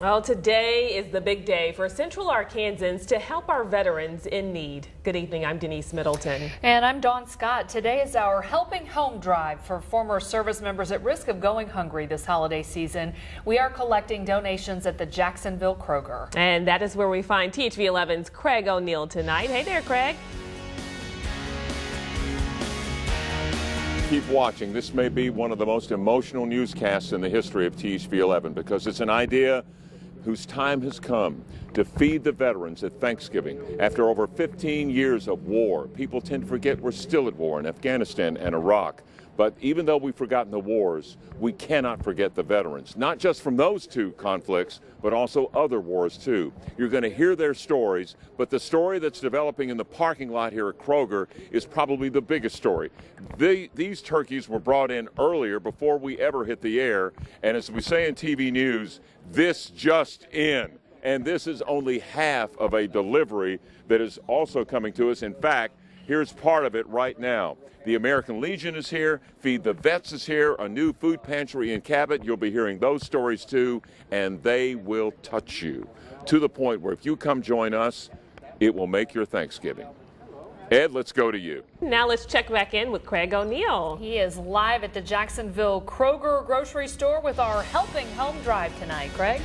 Well, today is the big day for Central Arkansans to help our veterans in need. Good evening, I'm Denise Middleton. And I'm Dawn Scott. Today is our Helping Home drive for former service members at risk of going hungry this holiday season. We are collecting donations at the Jacksonville Kroger. And that is where we find THV 11's Craig O'Neill tonight. Hey there, Craig. Keep watching. This may be one of the most emotional newscasts in the history of THV 11 because it's an idea whose time has come to feed the veterans at Thanksgiving. After over 15 years of war, people tend to forget we're still at war in Afghanistan and Iraq. But even though we've forgotten the wars, we cannot forget the veterans, not just from those two conflicts, but also other wars too. You're going to hear their stories, but the story that's developing in the parking lot here at Kroger is probably the biggest story. These turkeys were brought in earlier before we ever hit the air, and as we say in TV news, this just in. And this is only half of a delivery that is also coming to us. In fact, here's part of it right now. The American Legion is here, Feed the Vets is here, a new food pantry in Cabot. You'll be hearing those stories too, and they will touch you to the point where if you come join us, it will make your Thanksgiving. Ed, let's go to you. Now let's check back in with Craig O'Neill. He is live at the Jacksonville Kroger grocery store with our Helping Home drive tonight. Craig?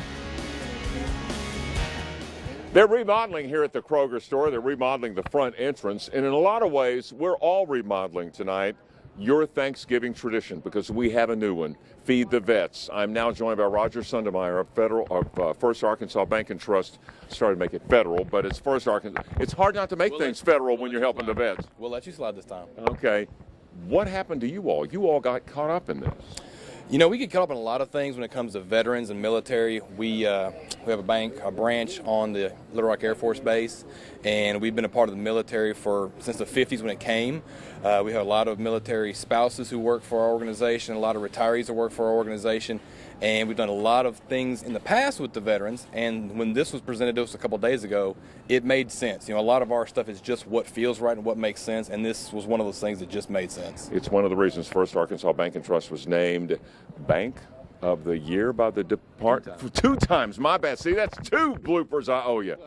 They're remodeling here at the Kroger store. They're remodeling the front entrance. And in a lot of ways, we're all remodeling tonight your Thanksgiving tradition because we have a new one, Feed the Vets. I'm now joined by Roger Sundermeyer of First Arkansas Bank and Trust. Started to make it federal, but it's First Arkansas. It's hard not to make things federal when you're helping the vets. We'll let you slide this time. Okay. What happened to you all? You all got caught up in this. You know, we get caught up in a lot of things when it comes to veterans and military. We have a branch on the Little Rock Air Force Base, and we've been a part of the military since the 50s when it came. We have a lot of military spouses who work for our organization, a lot of retirees who work for our organization, and we've done a lot of things in the past with the veterans. And when this was presented to us a couple days ago, it made sense. You know, a lot of our stuff is just what feels right and what makes sense, and this was one of those things that just made sense. It's one of the reasons First Arkansas Bank and Trust was named Bank of the Year by the Department. Two times, my bad. See, that's two bloopers I owe you.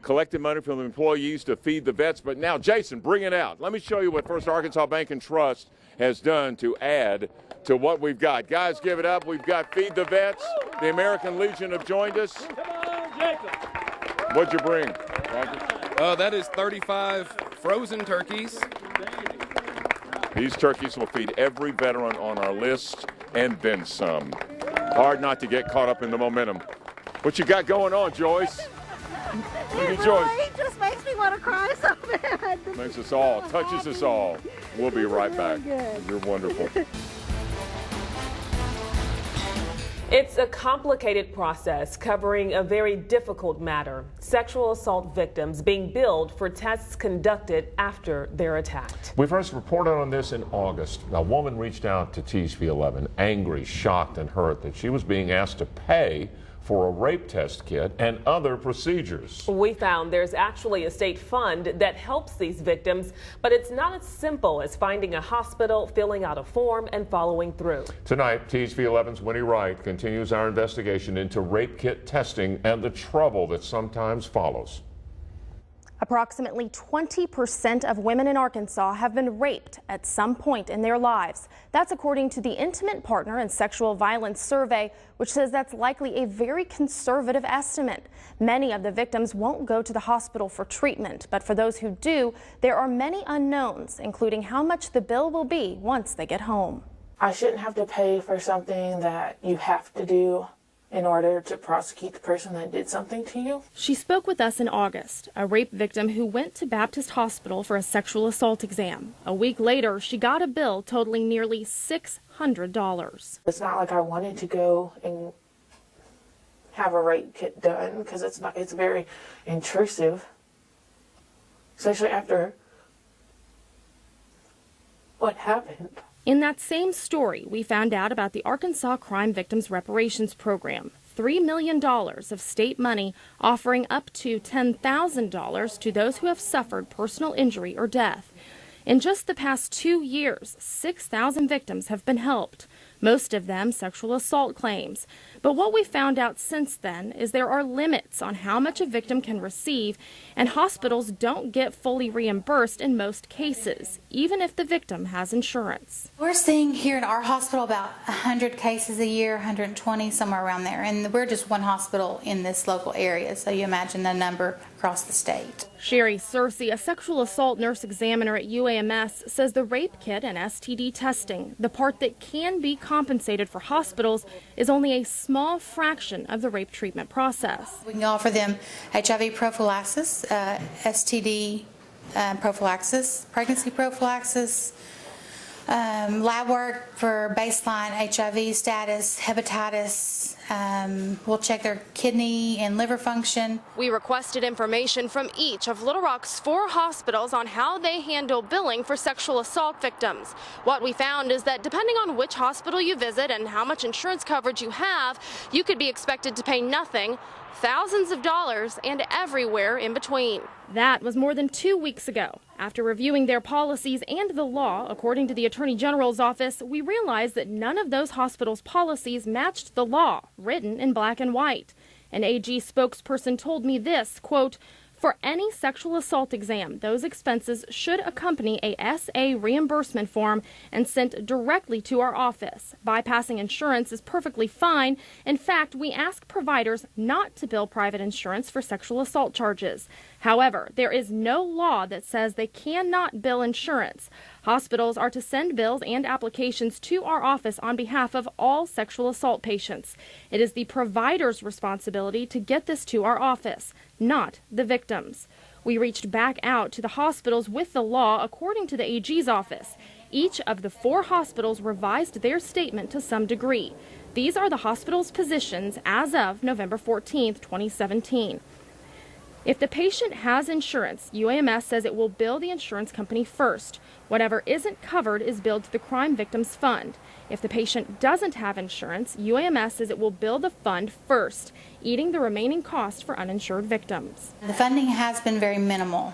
Collecting money from the employees to feed the vets, but now, Jason, bring it out. Let me show you what First Arkansas Bank and Trust has done to add to what we've got. Guys, give it up. We've got Feed the Vets. The American Legion have joined us. What'd you bring, Roger? That is 35 frozen turkeys. These turkeys will feed every veteran on our list and then some. Hard not to get caught up in the momentum. What you got going on, Joyce? Joyce. It just makes me want to cry so bad. Makes us all, touches us all. We'll be right back. You're wonderful. It's a complicated process covering a very difficult matter. Sexual assault victims being billed for tests conducted after they're attacked. We first reported on this in August. A woman reached out to THV 11, angry, shocked, and hurt that she was being asked to pay for a rape test kit and other procedures. We found there's actually a state fund that helps these victims, but it's not as simple as finding a hospital, filling out a form, and following through. Tonight, THV 11's Winnie Wright continues our investigation into rape kit testing and the trouble that sometimes follows. Approximately 20% of women in Arkansas have been raped at some point in their lives. That's according to the Intimate Partner and Sexual Violence Survey, which says that's likely a very conservative estimate. Many of the victims won't go to the hospital for treatment, but for those who do, there are many unknowns, including how much the bill will be once they get home. I shouldn't have to pay for something that you have to do in order to prosecute the person that did something to you. She spoke with us in August, a rape victim who went to Baptist Hospital for a sexual assault exam. A week later, she got a bill totaling nearly $600. It's not like I wanted to go and have a rape kit done because it's very intrusive, especially after what happened. In that same story, we found out about the Arkansas Crime Victims Reparations Program, $3 million of state money offering up to $10,000 to those who have suffered personal injury or death. In just the past 2 years, 6,000 victims have been helped. most of them sexual assault claims. But what we found out since then is there are limits on how much a victim can receive, and hospitals don't get fully reimbursed in most cases, even if the victim has insurance. We're seeing here in our hospital about 100 cases a year, 120, somewhere around there, and we're just one hospital in this local area, so you imagine the number across the state. Sherry Searcy, a sexual assault nurse examiner at UAMS, says the rape kit and STD testing, the part that can be compensated for hospitals, is only a small fraction of the rape treatment process. We can offer them HIV prophylaxis, STD prophylaxis, pregnancy prophylaxis, lab work for baseline HIV status, hepatitis. We'll check their kidney and liver function. We requested information from each of Little Rock's 4 hospitals on how they handle billing for sexual assault victims. What we found is that depending on which hospital you visit and how much insurance coverage you have, you could be expected to pay nothing, thousands of dollars, and everywhere in between. That was more than 2 weeks ago. After reviewing their policies and the law, according to the Attorney General's office, we realized that none of those hospitals' policies matched the law, written in black and white. An AG spokesperson told me this, quote, "For any sexual assault exam, those expenses should accompany a SA reimbursement form and sent directly to our office. Bypassing insurance is perfectly fine. In fact, we ask providers not to bill private insurance for sexual assault charges. However, there is no law that says they cannot bill insurance. Hospitals are to send bills and applications to our office on behalf of all sexual assault patients. It is the provider's responsibility to get this to our office, not the victims." We reached back out to the hospitals with the law according to the AG's office. Each of the 4 hospitals revised their statement to some degree. These are the hospital's positions as of November 14, 2017. If the patient has insurance, UAMS says it will bill the insurance company first. Whatever isn't covered is billed to the Crime Victims Fund. If the patient doesn't have insurance, UAMS says it will bill the fund first, eating the remaining cost for uninsured victims. The funding has been very minimal,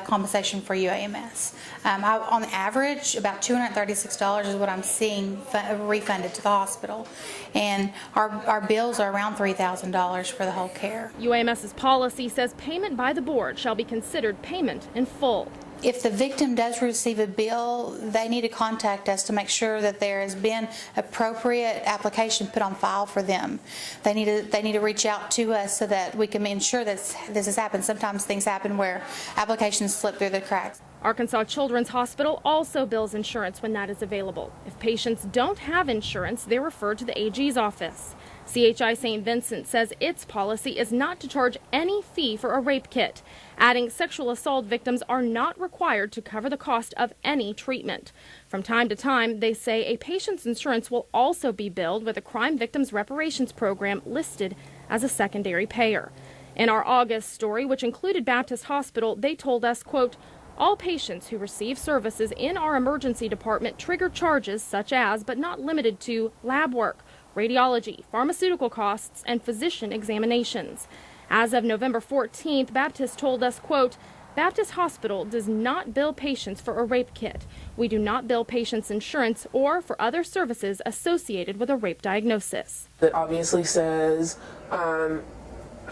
compensation for UAMS. On average, about $236 is what I'm seeing refunded to the hospital. And our bills are around $3,000 for the whole care. UAMS's policy says payment by the board shall be considered payment in full. If the victim does receive a bill, they need to contact us to make sure that there has been appropriate application put on file for them. They need to reach out to us so that we can ensure that this has happened. Sometimes things happen where applications slip through the cracks. Arkansas Children's Hospital also bills insurance when that is available. If patients don't have insurance, they're referred to the AG's office. CHI St. Vincent says its policy is not to charge any fee for a rape kit, adding sexual assault victims are not required to cover the cost of any treatment. From time to time, they say a patient's insurance will also be billed with a crime victims reparations program listed as a secondary payer. In our August story, which included Baptist Hospital, they told us, quote, "All patients who receive services in our emergency department trigger charges such as, but not limited to, lab work, radiology, pharmaceutical costs, and physician examinations." As of November 14th, Baptist told us, quote, "Baptist Hospital does not bill patients for a rape kit. We do not bill patients insurance or for other services associated with a rape diagnosis." It obviously says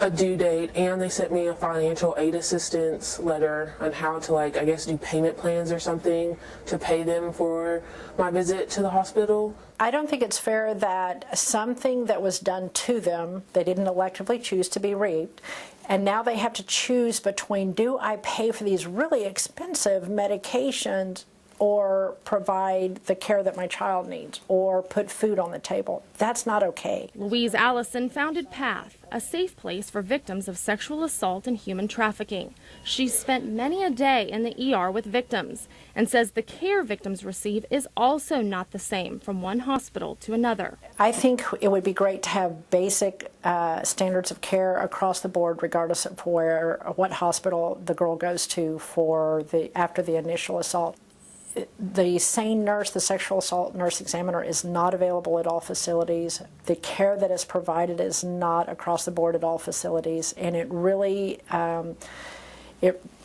a due date, and they sent me a financial aid assistance letter on how to, I guess, do payment plans or something to pay them for my visit to the hospital. I don't think it's fair that something that was done to them, they didn't electively choose to be raped, and now they have to choose between, do I pay for these really expensive medications or provide the care that my child needs or put food on the table? That's not okay. Louise Allison founded PATH, a safe place for victims of sexual assault and human trafficking. She's spent many a day in the ER with victims and says the care victims receive is also not the same from one hospital to another. I think it would be great to have basic standards of care across the board, regardless of what hospital the girl goes to after the initial assault. The SANE nurse, the sexual assault nurse examiner, is not available at all facilities. The care that is provided is not across the board at all facilities, and it really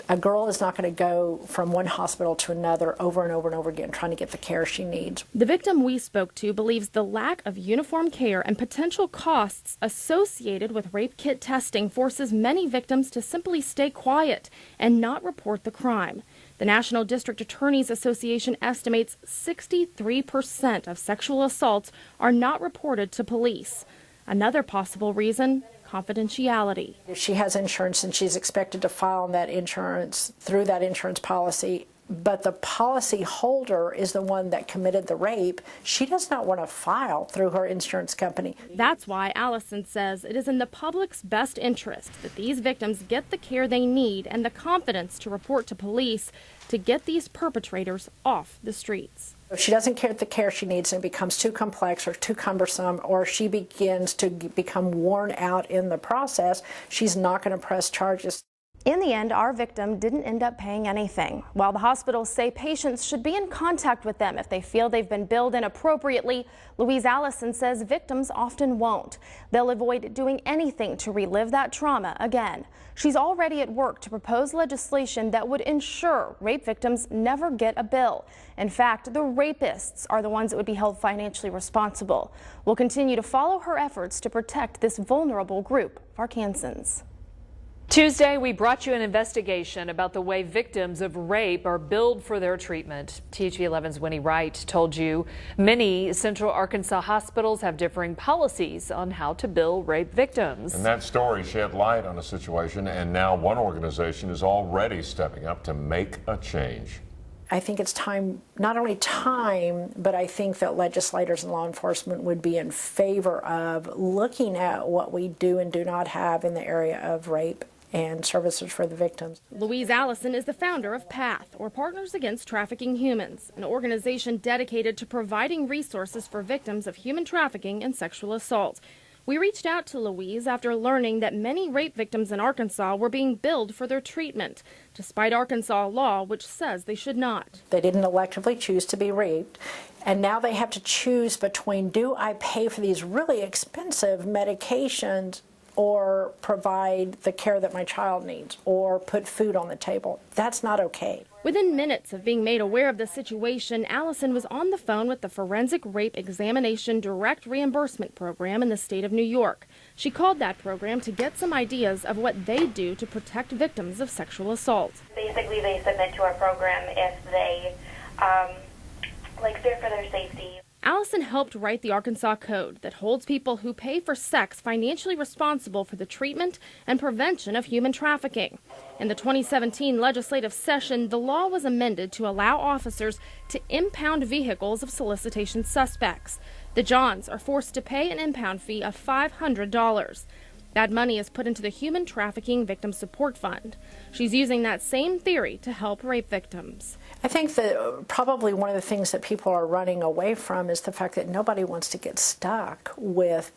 A girl is not going to go from one hospital to another over and over and over again trying to get the care she needs. The victim we spoke to believes the lack of uniform care and potential costs associated with rape kit testing forces many victims to simply stay quiet and not report the crime. The National District Attorneys Association estimates 63% of sexual assaults are not reported to police. Another possible reason: confidentiality. If she has insurance and she's expected to file on that insurance through that insurance policy, but the policy holder is the one that committed the rape, she does not want to file through her insurance company. That's why Allison says it is in the public's best interest that these victims get the care they need and the confidence to report to police to get these perpetrators off the streets. If she doesn't get the care she needs and it becomes too complex or too cumbersome, or she begins to become worn out in the process, she's not going to press charges. In the end, our victim didn't end up paying anything. While the hospitals say patients should be in contact with them if they feel they've been billed inappropriately, Louise Allison says victims often won't. They'll avoid doing anything to relive that trauma again. She's already at work to propose legislation that would ensure rape victims never get a bill. In fact, the rapists are the ones that would be held financially responsible. We'll continue to follow her efforts to protect this vulnerable group of Arkansans. Tuesday, we brought you an investigation about the way victims of rape are billed for their treatment. THV11's Winnie Wright told you many Central Arkansas hospitals have differing policies on how to bill rape victims. And that story shed light on a situation, and now one organization is already stepping up to make a change. I think it's time, not only time, but I think that legislators and law enforcement would be in favor of looking at what we do and do not have in the area of rape and services for the victims. Louise Allison is the founder of PATH, or Partners Against Trafficking Humans, an organization dedicated to providing resources for victims of human trafficking and sexual assault. We reached out to Louise after learning that many rape victims in Arkansas were being billed for their treatment, despite Arkansas law, which says they should not. They didn't electively choose to be raped, and now they have to choose between, do I pay for these really expensive medications or provide the care that my child needs, or put food on the table? That's not okay. Within minutes of being made aware of the situation, Allison was on the phone with the Forensic Rape Examination Direct Reimbursement Program in the state of New York. She called that program to get some ideas of what they do to protect victims of sexual assault. Basically, they submit to our program if they fear for their safety. Allison helped write the Arkansas Code that holds people who pay for sex financially responsible for the treatment and prevention of human trafficking. In the 2017 legislative session, the law was amended to allow officers to impound vehicles of solicitation suspects. The Johns are forced to pay an impound fee of $500. That money is put into the Human Trafficking Victim Support Fund. She's using that same theory to help rape victims. I think that probably one of the things that people are running away from is the fact that nobody wants to get stuck with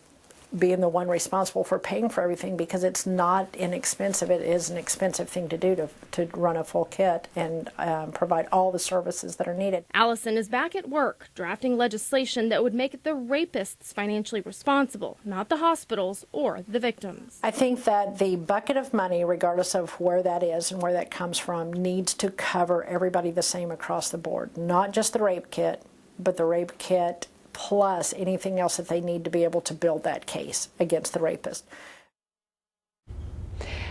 being the one responsible for paying for everything, because it's not inexpensive. It is an expensive thing to do to run a full kit and provide all the services that are needed. Allison is back at work drafting legislation that would make the rapists financially responsible, not the hospitals or the victims. I think that the bucket of money, regardless of where that is and where that comes from, needs to cover everybody the same across the board. Not just the rape kit, but the rape kit plus anything else that they need to be able to build that case against the rapist.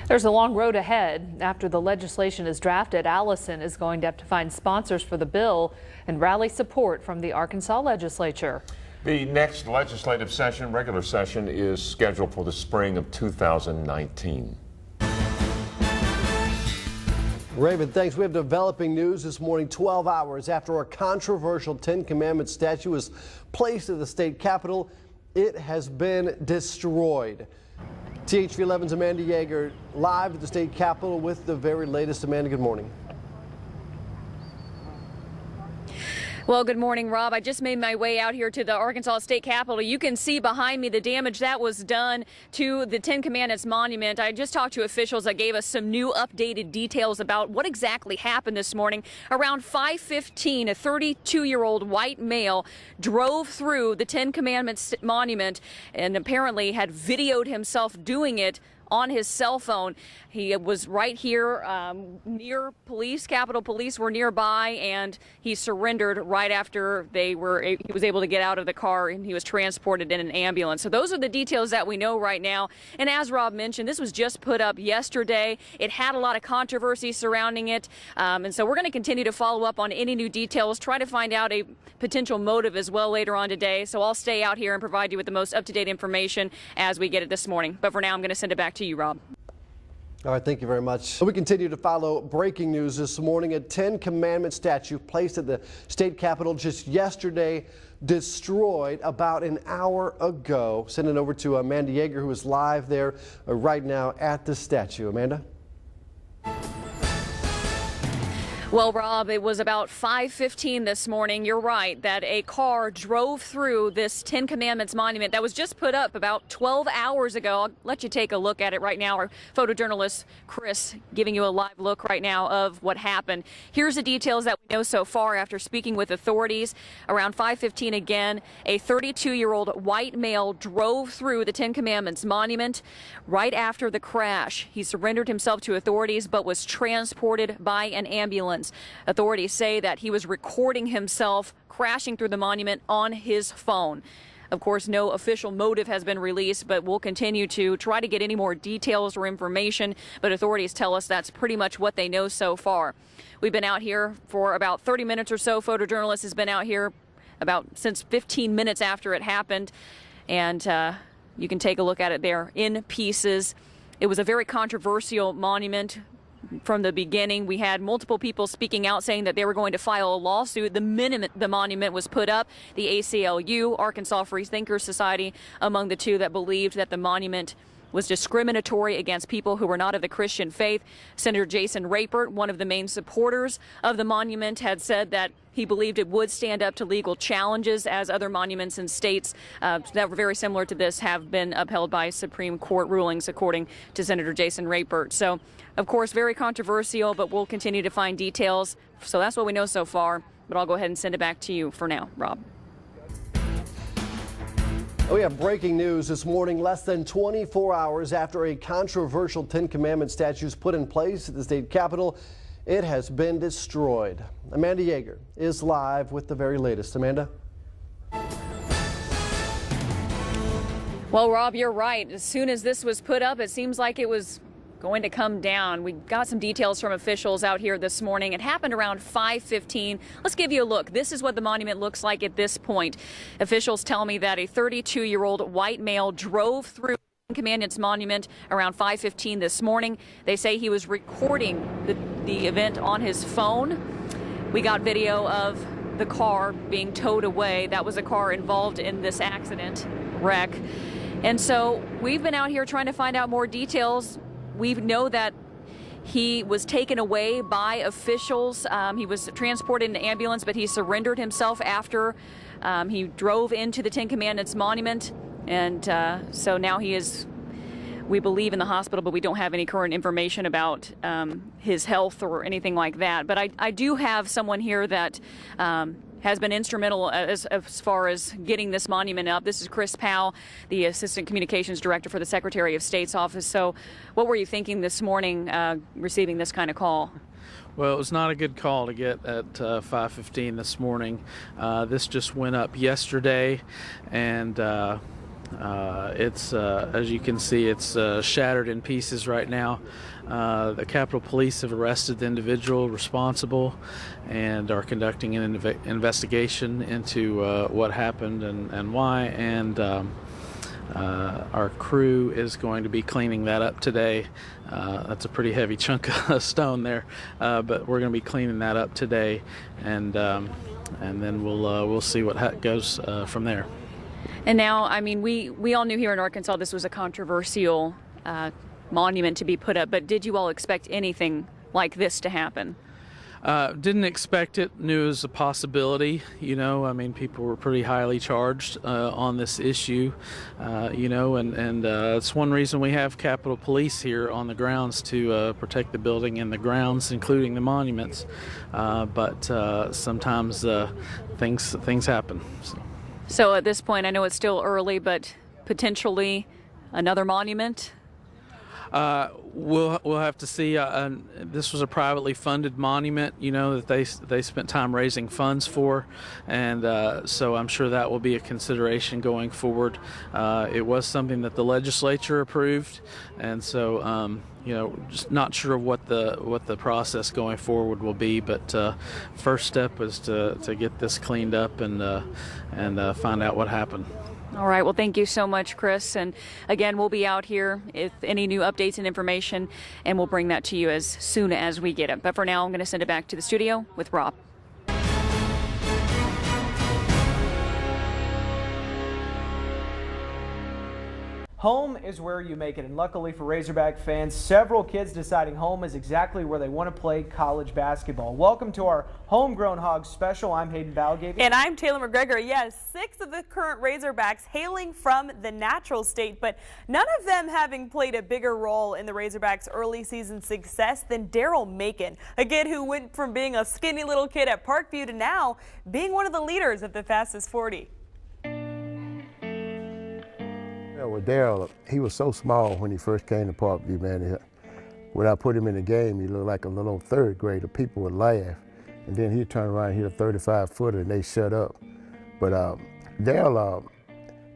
There's a long road ahead. After the legislation is drafted, Allison is going to have to find sponsors for the bill and rally support from the Arkansas legislature. The next legislative session, regular session, is scheduled for the spring of 2019. Raven, thanks. We have developing news this morning, 12 hours after a controversial Ten Commandments statue was placed at the state capitol. It has been destroyed. THV11's Amanda Yeager live at the state capitol with the very latest. Amanda, good morning. Well, good morning, Rob. I just made my way out here to the Arkansas State Capitol. You can see behind me the damage that was done to the Ten Commandments monument. I just talked to officials that gave us some new updated details about what exactly happened this morning. Around 5:15, a 32-year-old white male drove through the Ten Commandments monument and apparently had videoed himself doing it on his cell phone. He was right here near police. Capitol Police were nearby, and he surrendered right after he was able to get out of the car, and he was transported in an ambulance. So those are the details that we know right now. And as Rob mentioned, this was just put up yesterday. It had a lot of controversy surrounding it, and so we're going to continue to follow up on any new details, try to find out a potential motive as well later on today. So I'll stay out here and provide you with the most up-to-date information as we get it this morning. But for now, I'm going to send it back to you, Rob. All right, thank you very much. We continue to follow breaking news this morning. A Ten Commandment statue placed at the state capitol just yesterday destroyed about an hour ago. Send it over to Amanda Yeager, who is live there right now at the statue. Amanda? Well, Rob, it was about 5:15 this morning. You're right that a car drove through this Ten Commandments monument that was just put up about 12 hours ago. I'll let you take a look at it right now. Our photojournalist Chris giving you a live look right now of what happened. Here's the details that we know so far after speaking with authorities. Around 5:15 again, a 32-year-old white male drove through the Ten Commandments monument right after the crash. He surrendered himself to authorities but was transported by an ambulance. Authorities say that he was recording himself crashing through the monument on his phone. Of course, no official motive has been released, but we'll continue to try to get any more details or information. But authorities tell us that's pretty much what they know so far. We've been out here for about 30 minutes or so. Photojournalist has been out here since 15 minutes after it happened. And you can take a look at it there in pieces. It was a very controversial monument. From the beginning, we had multiple people speaking out saying that they were going to file a lawsuit the minute the monument was put up. The ACLU, Arkansas Free Thinkers Society, among the two that believed that the monument was discriminatory against people who were not of the Christian faith. Senator Jason Rapert, one of the main supporters of the monument, had said that he believed it would stand up to legal challenges, as other monuments in states that were very similar to this have been upheld by Supreme Court rulings, according to Senator Jason Rapert. So, of course, very controversial, but we'll continue to find details. So that's what we know so far. But I'll go ahead and send it back to you for now, Rob. We have breaking news this morning. Less than 24 hours after a controversial Ten Commandment statue is put in place at the state capitol, it has been destroyed. Amanda Yeager is live with the very latest. Amanda? Well, Rob, you're right. As soon as this was put up, it seems like it was going to come down. We got some details from officials out here this morning. It happened around 5:15. Let's give you a look. This is what the monument looks like at this point. Officials tell me that a 32-year-old white male drove through the Commandments monument around 5:15 this morning. They say he was recording the event on his phone. We got video of the car being towed away. That was a car involved in this accident wreck. And so we've been out here trying to find out more details. We know that he was taken away by officials. He was transported in an ambulance, but he surrendered himself after he drove into the Ten Commandments monument. And so now he is, we believe, in the hospital, but we don't have any current information about his health or anything like that. But I do have someone here that has been instrumental as far as getting this monument up. This is Chris Powell, the Assistant Communications Director for the Secretary of State's office. So what were you thinking this morning receiving this kind of call? Well, it was not a good call to get at 5:15 this morning. This just went up yesterday, and it's as you can see, it's shattered in pieces right now. The Capitol Police have arrested the individual responsible and are conducting an investigation into what happened and why. And our crew is going to be cleaning that up today. That's a pretty heavy chunk of stone there, but we're going to be cleaning that up today, and then we'll see what goes from there. And now, I mean, we all knew here in Arkansas this was a controversial monument to be put up, but did you all expect anything like this to happen? Didn't expect it. Knew it was a possibility. You know, I mean, people were pretty highly charged on this issue. You know, and it's one reason we have Capitol Police here on the grounds to protect the building and the grounds, including the monuments. But sometimes things happen. So at this point, I know it's still early, but potentially another monument? We'll have to see. This was a privately funded monument, you know, that they spent time raising funds for, and so I'm sure that will be a consideration going forward. It was something that the legislature approved, and so you know, just not sure what the process going forward will be. But first step is to get this cleaned up and find out what happened. All right. Well, thank you so much, Chris. And again, we'll be out here if any new updates and information, and we'll bring that to you as soon as we get it. But for now, I'm going to send it back to the studio with Rob. Home is where you make it, and luckily for Razorback fans, several kids deciding home is exactly where they want to play college basketball. Welcome to our Homegrown Hogs special. I'm Hayden Balgavy. And I'm Taylor McGregor. Yes, 6 of the current Razorbacks hailing from the natural state, but none of them having played a bigger role in the Razorbacks' early season success than Daryl Macon, a kid who went from being a skinny little kid at Parkview to now being one of the leaders of the Fastest 40. Yeah, well, Daryl, he was so small when he first came to Parkview, man. When I put him in the game, he looked like a little third grader. People would laugh. And then he'd turn around and hit a 35-footer, and they shut up. But Daryl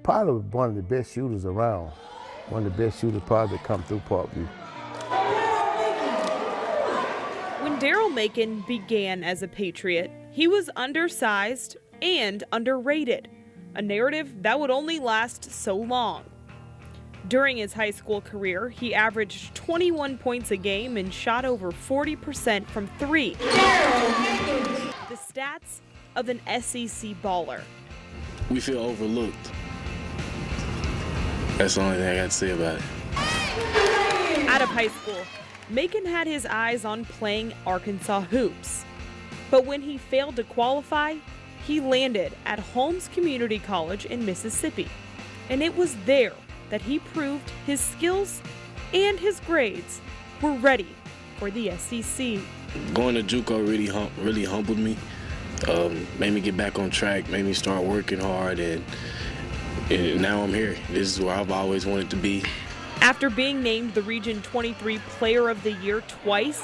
probably was one of the best shooters around. One of the best shooters probably that come through Parkview. When Daryl Macon began as a Patriot, he was undersized and underrated, a narrative that would only last so long. During his high school career, he averaged 21 points a game and shot over 40% from 3. The stats of an SEC baller. We feel overlooked. That's the only thing I got to say about it. Out of high school, Macon had his eyes on playing Arkansas hoops. But when he failed to qualify, he landed at Holmes Community College in Mississippi. And it was there that he proved his skills and his grades were ready for the SEC. Going to JUCO really humbled me, made me get back on track, made me start working hard, and now I'm here. This is where I've always wanted to be. After being named the Region 23 Player of the Year twice,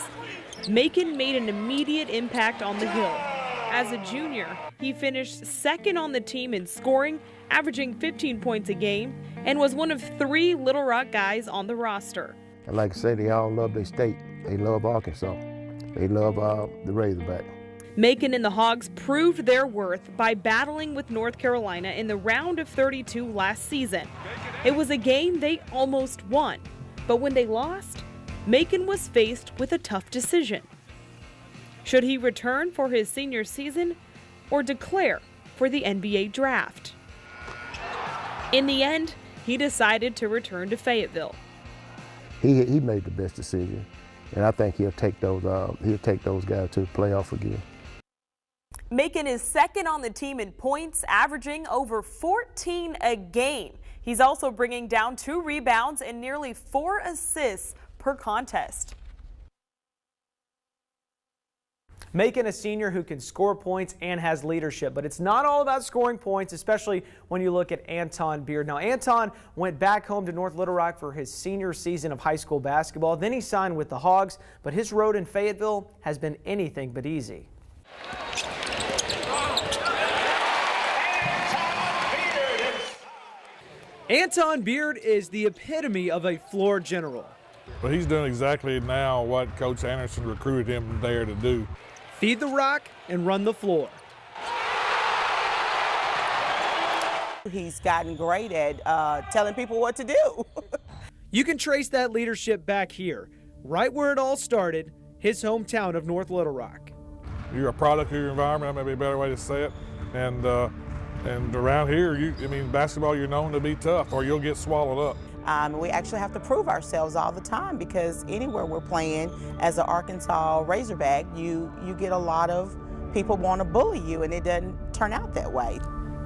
Macon made an immediate impact on the Hill. As a junior, he finished second on the team in scoring, averaging 15 points a game, and was one of 3 Little Rock guys on the roster. And like I say, they all love their state. They love Arkansas. They love the Razorback. Macon and the Hogs proved their worth by battling with North Carolina in the round of 32 last season. It was a game they almost won, but when they lost, Macon was faced with a tough decision. Should he return for his senior season or declare for the NBA draft? In the end, he decided to return to Fayetteville. He made the best decision, and I think he'll take those guys to the playoff again. Macon is second on the team in points, averaging over 14 a game. He's also bringing down 2 rebounds and nearly 4 assists per contest. Macon, a senior who can score points and has leadership, but it's not all about scoring points, especially when you look at Anton Beard. Now, Anton went back home to North Little Rock for his senior season of high school basketball. Then he signed with the Hogs, but his road in Fayetteville has been anything but easy. Anton Beard is the epitome of a floor general. But he's doing exactly now what Coach Anderson recruited him there to do. Feed the rock and run the floor. He's gotten great at telling people what to do. You can trace that leadership back here, right where it all started, his hometown of North Little Rock. You're a product of your environment, that may be a better way to say it. And around here, basketball, you're known to be tough or you'll get swallowed up. We actually have to prove ourselves all the time because anywhere we're playing as an Arkansas Razorback, you get a lot of people want to bully you, and it doesn't turn out that way.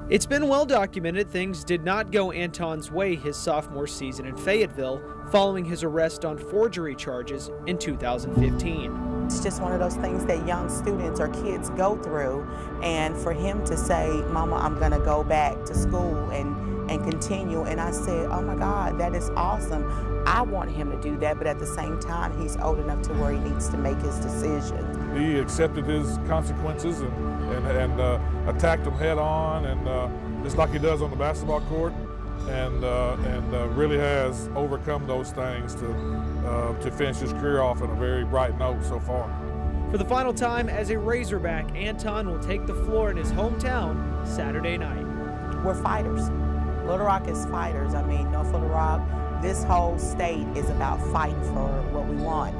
It's been well documented things did not go Anton's way his sophomore season in Fayetteville following his arrest on forgery charges in 2015. It's just one of those things that young students or kids go through, and for him to say, "Mama, I'm going to go back to school and and continue. And I said, oh my God, that is awesome. I want him to do that, but at the same time, he's old enough to where he needs to make his decisions. He accepted his consequences and attacked them head on, and just like he does on the basketball court, and really has overcome those things to finish his career off on a very bright note so far. For the final time as a Razorback, Anton will take the floor in his hometown Saturday night. We're fighters. Little Rock is fighters. I mean, North Little Rock, this whole state is about fighting for what we want.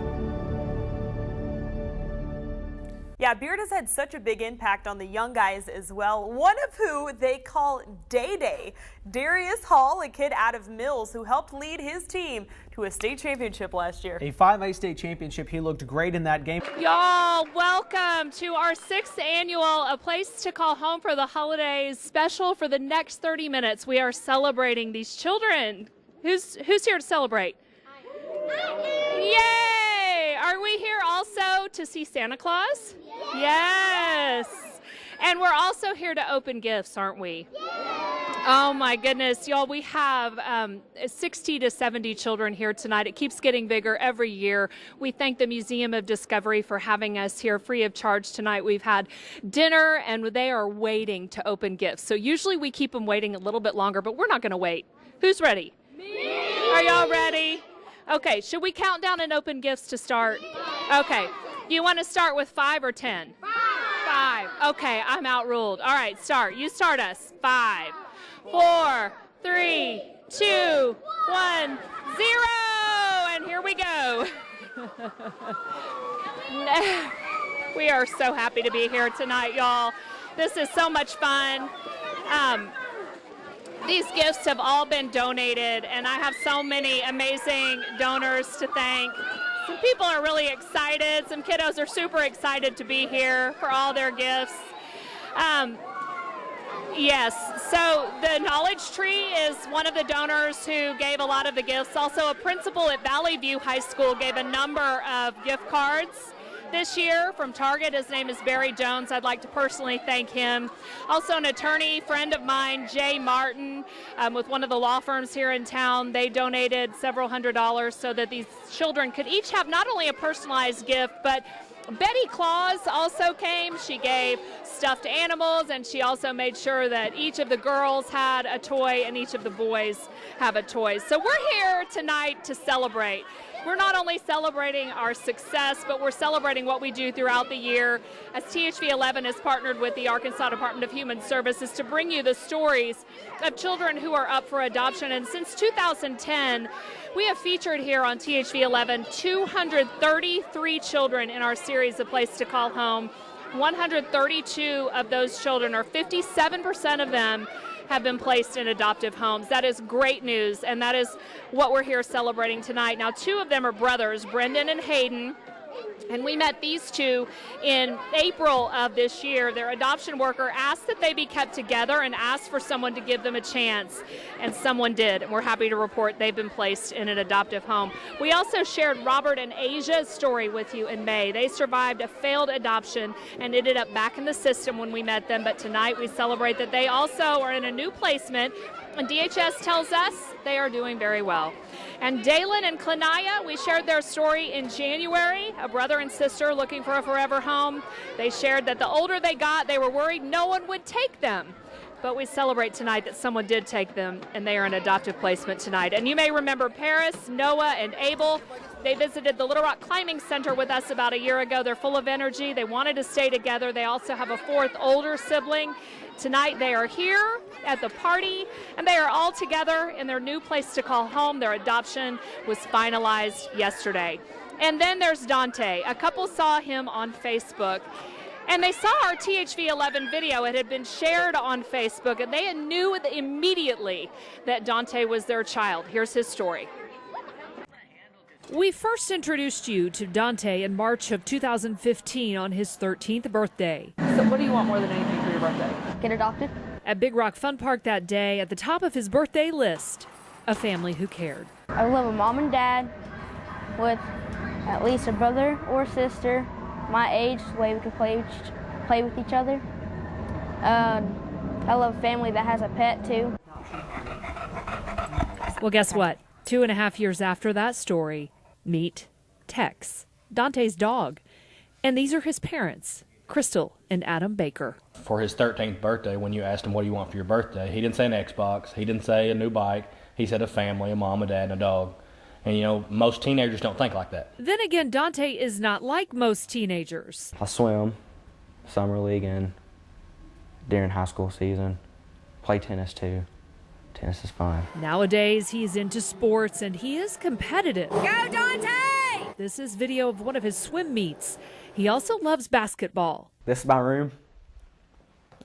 Yeah, Beard has had such a big impact on the young guys as well, one of who they call Day Day. Darius Hall, a kid out of Mills who helped lead his team to a state championship last year. A 5A state championship. He looked great in that game. Y'all, welcome to our 6th annual A Place to Call Home for the Holidays special. For the next 30 minutes, we are celebrating these children. Who's here to celebrate? Yay! Are we here also to see Santa Claus? Yes. And we're also here to open gifts, aren't we? Oh my goodness, y'all, we have 60 to 70 children here tonight. It keeps getting bigger every year. We thank the Museum of Discovery for having us here free of charge tonight. We've had dinner and they are waiting to open gifts. So usually we keep them waiting a little bit longer, but we're not going to wait. Who's ready? Me! Are y'all ready? Okay, should we count down and open gifts to start? Okay, you want to start with 5 or 10? 5. Okay, I'm outruled. All right, start. You start us. 5, 4, 3, 2, 1, 0. And here we go. We are so happy to be here tonight, y'all. This is so much fun. These gifts have all been donated, and I have so many amazing donors to thank. Some people are really excited. Some kiddos are super excited to be here for all their gifts. Yes, so the Knowledge Tree is one of the donors who gave a lot of the gifts. Also, a principal at Valley View High School gave a number of gift cards this year from Target. His name is Barry Jones. I'd like to personally thank him. Also, an attorney friend of mine, Jay Martin, with one of the law firms here in town, they donated several $100s so that these children could each have not only a personalized gift, but Betty Claus also came. She gave stuffed animals, and she also made sure that each of the girls had a toy and each of the boys have a toy. So we're here tonight to celebrate. We're not only celebrating our success, but we're celebrating what we do throughout the year, as THV 11 has partnered with the Arkansas Department of Human Services to bring you the stories of children who are up for adoption. And since 2010, we have featured here on THV 11 233 children in our series A Place to Call Home. 132 of those children, or 57% of them, have been placed in adoptive homes. That is great news, and that is what we're here celebrating tonight. Now, 2 of them are brothers, Brendan and Hayden, and we met these 2 in April of this year. Their adoption worker asked that they be kept together and asked for someone to give them a chance, and someone did, and we're happy to report they've been placed in an adoptive home. We also shared Robert and Asia's story with you in May. They survived a failed adoption and ended up back in the system when we met them, but tonight we celebrate that they also are in a new placement, and DHS tells us they are doing very well. And Dalen and Clanaya, we shared their story in January, a brother and sister looking for a forever home. They shared that the older they got, they were worried no one would take them. But we celebrate tonight that someone did take them, and they are in adoptive placement tonight. And you may remember Paris, Noah, and Abel. They visited the Little Rock Climbing Center with us about a year ago. They're full of energy. They wanted to stay together. They also have a 4th older sibling. Tonight they are here at the party, and they are all together in their new place to call home. Their adoption was finalized yesterday. And then there's Dante. A couple saw him on Facebook, and they saw our THV 11 video. It had been shared on Facebook, and they knew immediately that Dante was their child. Here's his story. We first introduced you to Dante in March of 2015 on his 13th birthday. So what do you want more than anything for your birthday? Get adopted. At Big Rock Fun Park that day, at the top of his birthday list, a family who cared. I would love a mom and dad with at least a brother or sister my age, so the way we could play with each other. I love a family that has a pet too. Well, guess what? 2.5 years after that story, meet Tex, Dante's dog. And these are his parents, Crystal and Adam Baker. For his 13th birthday, when you asked him what do you want for your birthday, he didn't say an Xbox, he didn't say a new bike, he said a family, a mom, a dad, and a dog. And you know, most teenagers don't think like that. Then again, Dante is not like most teenagers. I swim, summer league, and during high school season. Play tennis too. Tennis is fun. Nowadays, he's into sports and he is competitive. Go, Dante! This is video of one of his swim meets. He also loves basketball. This is my room.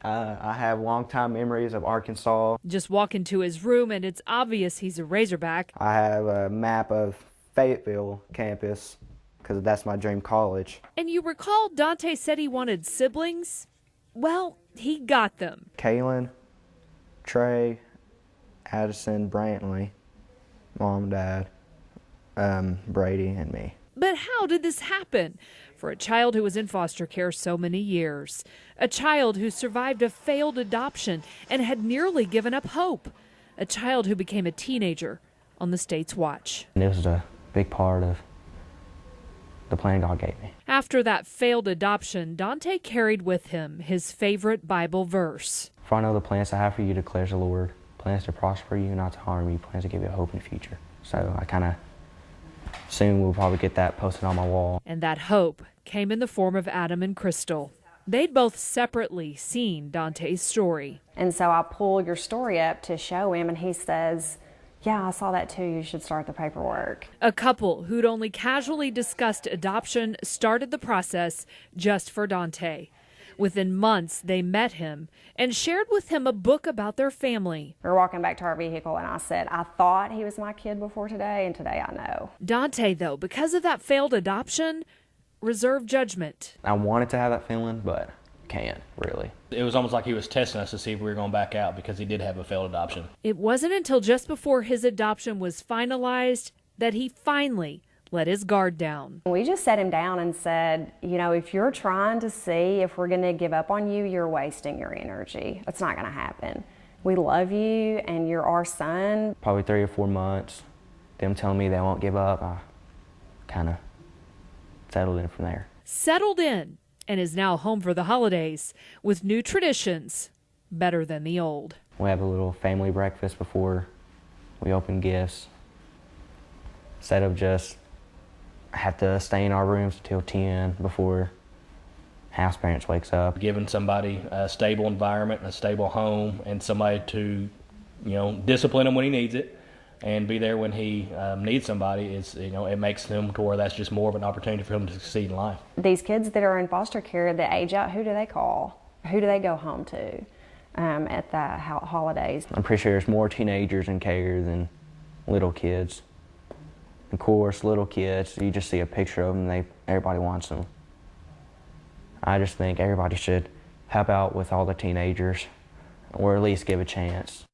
I have long-time memories of Arkansas. Just walk into his room and it's obvious he's a Razorback. I have a map of Fayetteville campus because that's my dream college. And you recall Dante said he wanted siblings? Well, he got them. Kaylin, Trey, Addison, Brantley, Mom, Dad, Brady, and me. But how did this happen for a child who was in foster care so many years? A child who survived a failed adoption and had nearly given up hope. A child who became a teenager on the state's watch. And it was a big part of the plan God gave me. After that failed adoption, Dante carried with him his favorite Bible verse. For I know the plans I have for you, declares the Lord. Plans to prosper you, not to harm you. Plans to give you a hope in the future. So I kind of soon we'll probably get that posted on my wall. And that hope came in the form of Adam and Crystal. They'd both separately seen Dante's story. And so I pull your story up to show him, and he says, yeah, I saw that too. You should start the paperwork. A couple who'd only casually discussed adoption started the process just for Dante. Within months, they met him and shared with him a book about their family. We were walking back to our vehicle, and I said, I thought he was my kid before today, and today I know. Dante, though, because of that failed adoption, reserved judgment. I wanted to have that feeling, but can't, really. It was almost like he was testing us to see if we were going back out because he did have a failed adoption. It wasn't until just before his adoption was finalized that he finally let his guard down. We just sat him down and said, you know, if you're trying to see if we're going to give up on you, you're wasting your energy. It's not going to happen. We love you and you're our son. Probably 3 or 4 months, them telling me they won't give up, I kind of settled in from there. Settled in and is now home for the holidays with new traditions better than the old. We have a little family breakfast before we open gifts. Instead of just have to stay in our rooms until 10 before house parents wakes up. Giving somebody a stable environment, a stable home, and somebody to, you know, discipline him when he needs it and be there when he needs somebody is, you know, it makes him to where that's just more of an opportunity for him to succeed in life. These kids that are in foster care that age out, who do they call? Who do they go home to at the holidays? I'm pretty sure there's more teenagers in care than little kids. Of course, little kids, you just see a picture of them, everybody wants them. I just think everybody should help out with all the teenagers, or at least give a chance.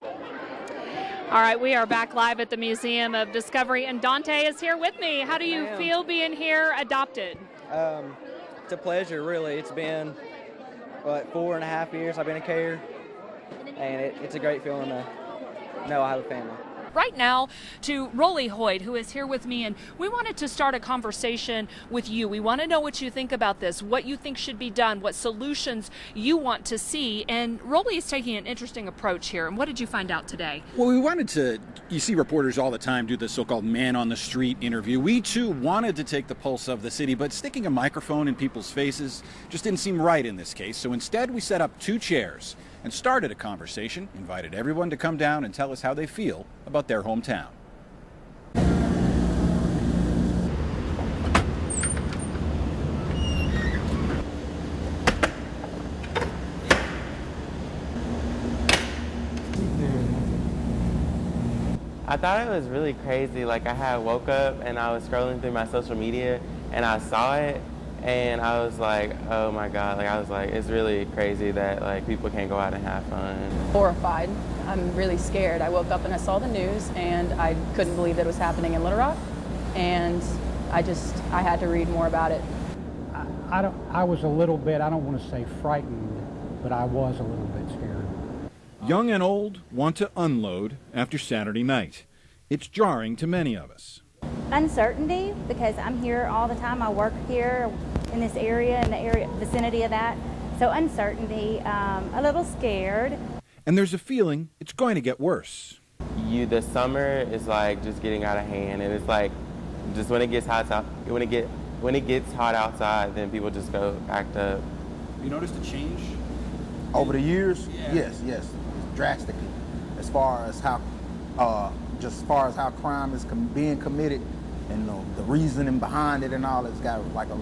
All right, we are back live at the Museum of Discovery, and Dante is here with me. How do you feel being here adopted? It's a pleasure, really. It's been, 4.5 years I've been in care, and it's a great feeling to know I have a family. Right now to Rolly Hoyt, who is here with me, and we wanted to start a conversation with you. We want to know what you think about this, what you think should be done, what solutions you want to see, and Rolly is taking an interesting approach here. And what did you find out today? Well, we wanted to, you see reporters all the time do the so-called man on the street interview. We too wanted to take the pulse of the city, but sticking a microphone in people's faces just didn't seem right in this case. So instead we set up 2 chairs and started a conversation, invited everyone to come down and tell us how they feel about their hometown. I thought it was really crazy. Like, I had woke up and I was scrolling through my social media and I saw it and I was like, oh my God, like I was like, it's really crazy that like people can't go out and have fun. Horrified. I'm really scared. I woke up and I saw the news and I couldn't believe that it was happening in Little Rock, and I had to read more about it. I was a little bit, I don't want to say frightened, but I was a little bit scared. Young and old want to unload after Saturday night. It's jarring to many of us. Uncertainty, because I'm here all the time. I work here in this area, in the area vicinity of that. So uncertainty, a little scared. And there's a feeling it's going to get worse. The summer is like just getting out of hand, and it's like just when it gets hot out, when it gets hot outside, then people just go act up. You noticed a change over the years? Yeah. Yes, drastically. As far as how, just as far as how crime is being committed, and the reasoning behind it and all, it's got like a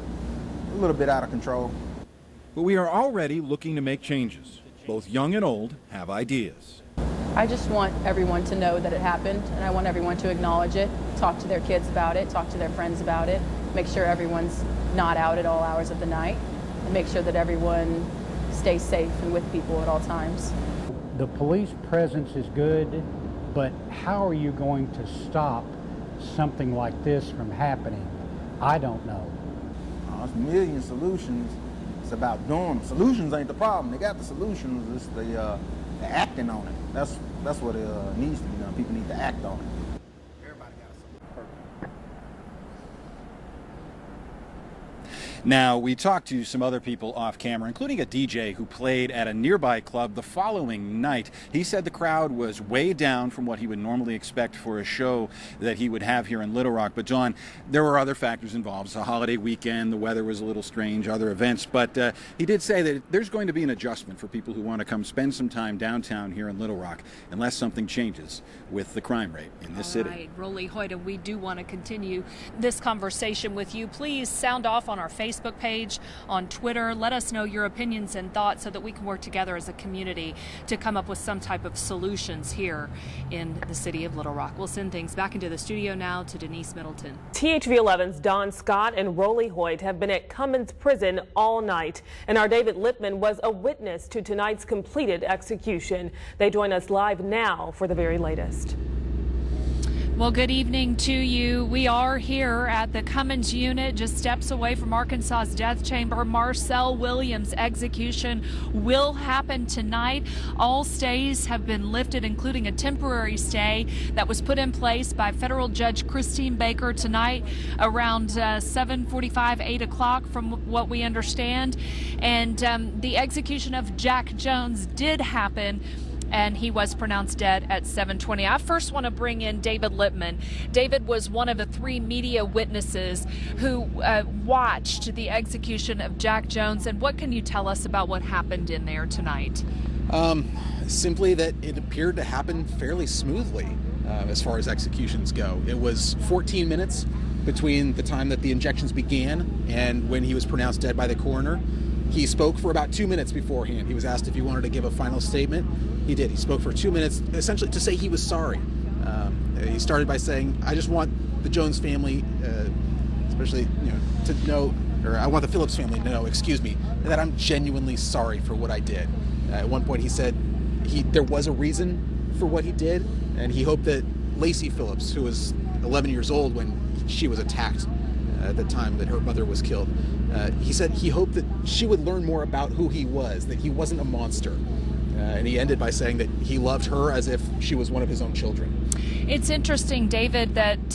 little bit out of control. But we are already looking to make changes. Both young and old have ideas. I just want everyone to know that it happened, and I want everyone to acknowledge it, talk to their kids about it, talk to their friends about it, make sure everyone's not out at all hours of the night, and make sure that everyone stays safe and with people at all times. The police presence is good, but how are you going to stop something like this from happening? I don't know. There's a million solutions. It's about doing them. Solutions ain't the problem. They got the solutions. It's the acting on it. That's what needs to be done. People need to act on it. Now, we talked to some other people off camera, including a DJ who played at a nearby club the following night. He said the crowd was way down from what he would normally expect for a show that he would have here in Little Rock. But, John, there were other factors involved. It's a holiday weekend, the weather was a little strange, other events. But he did say that there's going to be an adjustment for people who want to come spend some time downtown here in Little Rock, unless something changes with the crime rate in this city. All right, Rolly Hoyt, and we do want to continue this conversation with you. Please sound off on our Facebook page, on Twitter. Let us know your opinions and thoughts so that we can work together as a community to come up with some type of solutions here in the city of Little Rock. We'll send things back into the studio now to Denise Middleton. THV 11's Don Scott and Rolly Hoyt have been at Cummins Prison all night, and our David Lippman was a witness to tonight's completed execution. They join us live now for the very latest. Well, good evening to you. We are here at the Cummins unit, just steps away from Arkansas's death chamber. Marcel Williams' execution will happen tonight. All stays have been lifted, including a temporary stay that was put in place by federal judge Christine Baker tonight around 7:45, 8 o'clock from what we understand. And the execution of Jack Jones did happen, and he was pronounced dead at 7:20. I first want to bring in David Lippman. David was one of the 3 media witnesses who watched the execution of Jack Jones. And what can you tell us about what happened in there tonight? Simply that it appeared to happen fairly smoothly as far as executions go. It was 14 minutes between the time that the injections began and when he was pronounced dead by the coroner. He spoke for about 2 minutes beforehand. He was asked if he wanted to give a final statement. He did. He spoke for 2 minutes, essentially to say he was sorry. He started by saying, "I just want the Jones family, especially to know, or I want the Phillips family to know, that I'm genuinely sorry for what I did." At one point, he said there was a reason for what he did, and he hoped that Lacey Phillips, who was 11 years old when she was attacked at the time that her mother was killed, he said he hoped that she would learn more about who he was, that he wasn't a monster. And he ended by saying that he loved her as if she was one of his own children. It's interesting, David, that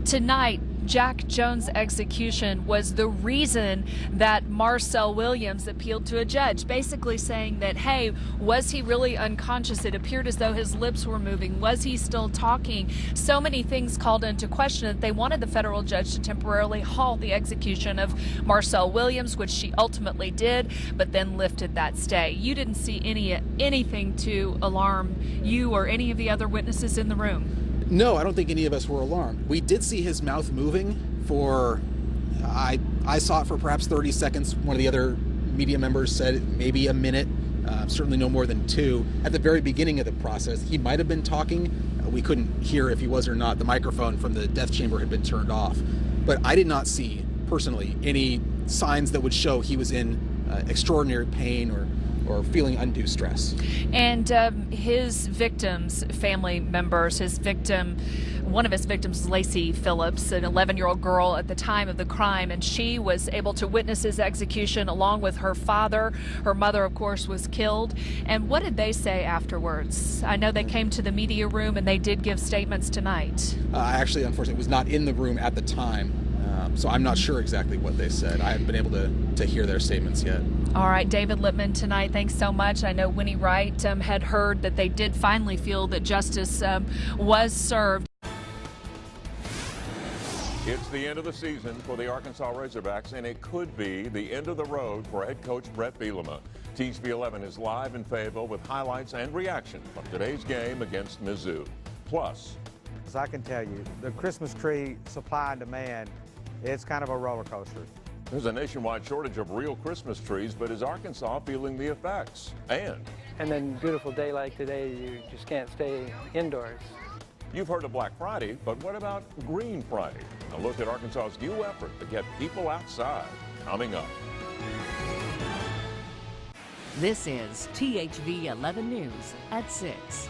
tonight Jack Jones' execution was the reason that Marcel Williams appealed to a judge, basically saying that, hey, was he really unconscious? It appeared as though his lips were moving. Was he still talking? So many things called into question that they wanted the federal judge to temporarily halt the execution of Marcel Williams, which she ultimately did, but then lifted that stay. You didn't see anything to alarm you or any of the other witnesses in the room? No, I don't think any of us were alarmed. We did see his mouth moving for, I saw it for perhaps 30 seconds. One of the other media members said maybe a minute, certainly no more than 2. At the very beginning of the process, he might have been talking. We couldn't hear if he was or not. The microphone from the death chamber had been turned off. But I did not see, personally, any signs that would show he was in extraordinary pain or or feeling undue stress. And his victims, family members, one of his victims was Lacey Phillips, an 11-year-old girl at the time of the crime, and she was able to witness his execution along with her father. Her mother, of course, was killed. And what did they say afterwards? I know they came to the media room and they did give statements tonight. I actually, unfortunately, was not in the room at the time, so I'm not sure exactly what they said. I haven't been able to hear their statements yet. All right, David Lippman tonight, thanks so much. I know Winnie Wright had heard that they did finally feel that justice was served. It's the end of the season for the Arkansas Razorbacks, and it could be the end of the road for head coach Bret Bielema. THV 11 is live in Fayetteville with highlights and reaction from today's game against Mizzou. Plus, as I can tell you, the Christmas tree supply and demand, it's kind of a roller coaster. there's a nationwide shortage of real Christmas trees, but is Arkansas feeling the effects? And then beautiful day like today, you just can't stay indoors. You've heard of Black Friday, but what about Green Friday? A look at Arkansas's new effort to get people outside, coming up. This is THV 11 News at 6.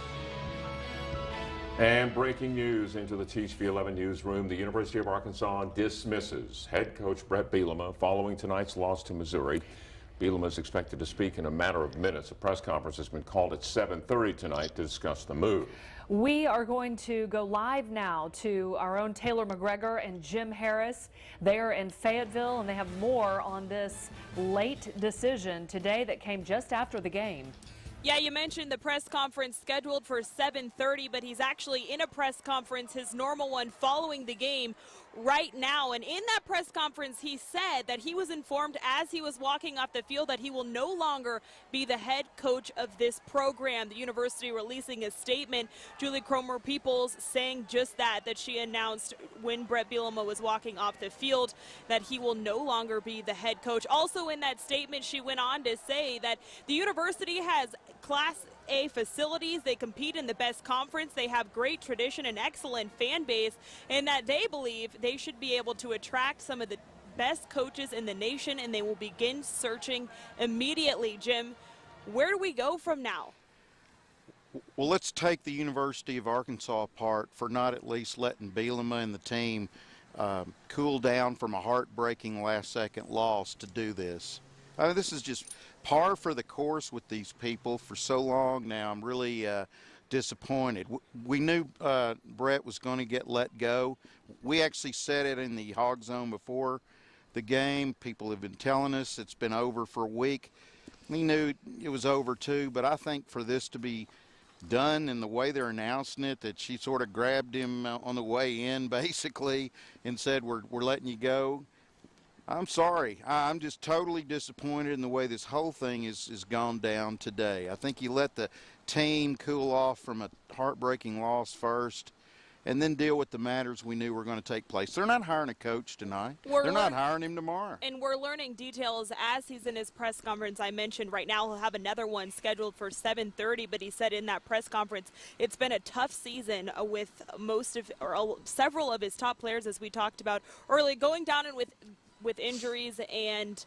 And breaking news into the THV 11 newsroom. The University of Arkansas dismisses head coach Bret Bielema following tonight's loss to Missouri. Bielema is expected to speak in a matter of minutes. A press conference has been called at 7:30 tonight to discuss the move. We are going to go live now to our own Taylor McGregor and Jim Harris. They are in Fayetteville, and they have more on this late decision today that came just after the game. Yeah, you mentioned the press conference scheduled for 7:30, but he's actually in a press conference, his normal one, following the game right now. And in that press conference, he said that he was informed as he was walking off the field that he will no longer be the head coach of this program. The university releasing a statement. Julie Cromer-Peoples saying just that she announced when Bret Bielema was walking off the field that he will no longer be the head coach. Also in that statement, she went on to say that the university has Class A facilities. They compete in the best conference. They have great tradition and excellent fan base, and that they believe they should be able to attract some of the best coaches in the nation, and they will begin searching immediately. Jim, where do we go from now? Well, let's take the University of Arkansas apart for not at least letting Bielema and the team cool down from a heartbreaking last-second loss to do this. I mean, this is just par for the course with these people for so long now. I'm really disappointed. We knew Bret was going to get let go. We actually said it in the Hog Zone before the game. People have been telling us it's been over for a week. We knew it was over too, but I think for this to be done in the way they're announcing it, that she sort of grabbed him on the way in basically and said, we're letting you go. I'm sorry. I'm just totally disappointed in the way this whole thing is gone down today. I think you let the team cool off from a heartbreaking loss first and then deal with the matters we knew were going to take place. They're not hiring a coach tonight. They're not hiring him tomorrow. And we're learning details as he's in his press conference. I mentioned right now he'll have another one scheduled for 7:30, but he said in that press conference it's been a tough season with several of his top players, as we talked about early, going down and with injuries and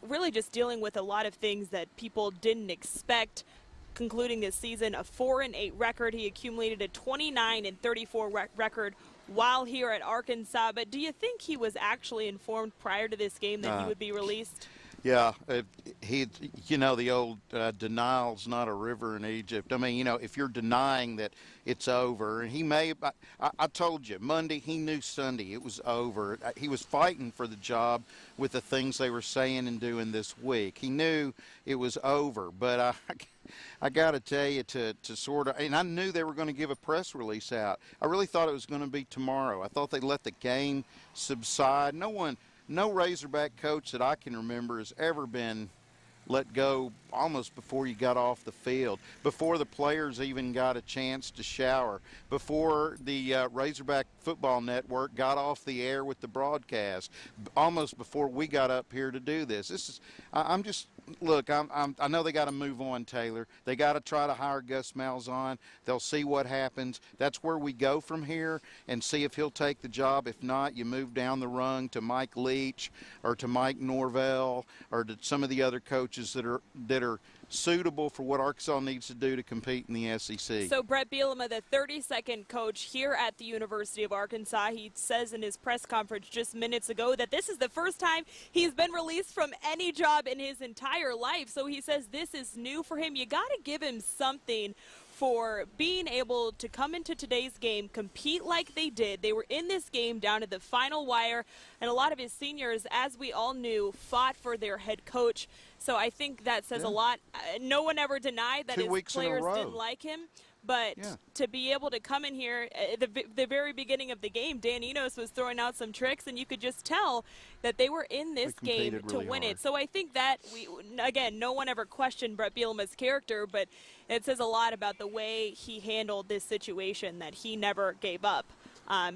really just dealing with a lot of things that people didn't expect. Concluding this season, a 4-8 record. He accumulated a 29-34 record while here at Arkansas. But do you think he was actually informed prior to this game that he would be released? Yeah, the old denial's not a river in Egypt. I mean, if you're denying that it's over, and he may, I told you, Monday, he knew Sunday it was over. He was fighting for the job with the things they were saying and doing this week. He knew it was over, but I got to tell you, to sort of, and I knew they were going to give a press release out. I really thought it was going to be tomorrow. I thought they'd let the game subside. No Razorback coach that I can remember has ever been let go almost before you got off the field, before the players even got a chance to shower, before the Razorback Football Network got off the air with the broadcast almost before we got up here to do this. This is, I'm just, look, I know they got to move on, Taylor. They got to try to hire Gus Malzahn. They'll see what happens. That's where we go from here and see if he'll take the job. If not, you move down the rung to Mike Leach or to Mike Norvell or to some of the other coaches that are suitable for what Arkansas needs to do to compete in the SEC. So Brett Bielema, the 32nd coach here at the University of Arkansas, he says in his press conference just minutes ago that this is the first time he's been released from any job in his entire life. So he says this is new for him. You got to give him something for being able to come into today's game, compete like they did. They were in this game down to the final wire, and a lot of his seniors, as we all knew, fought for their head coach. So I think that says a lot. No one ever denied that his players didn't like him. But to be able to come in here at the very beginning of the game, Dan Enos was throwing out some tricks, and you could just tell that they were in this game to win it. So I think that, again, no one ever questioned Brett Bielema's character, but it says a lot about the way he handled this situation, that he never gave up.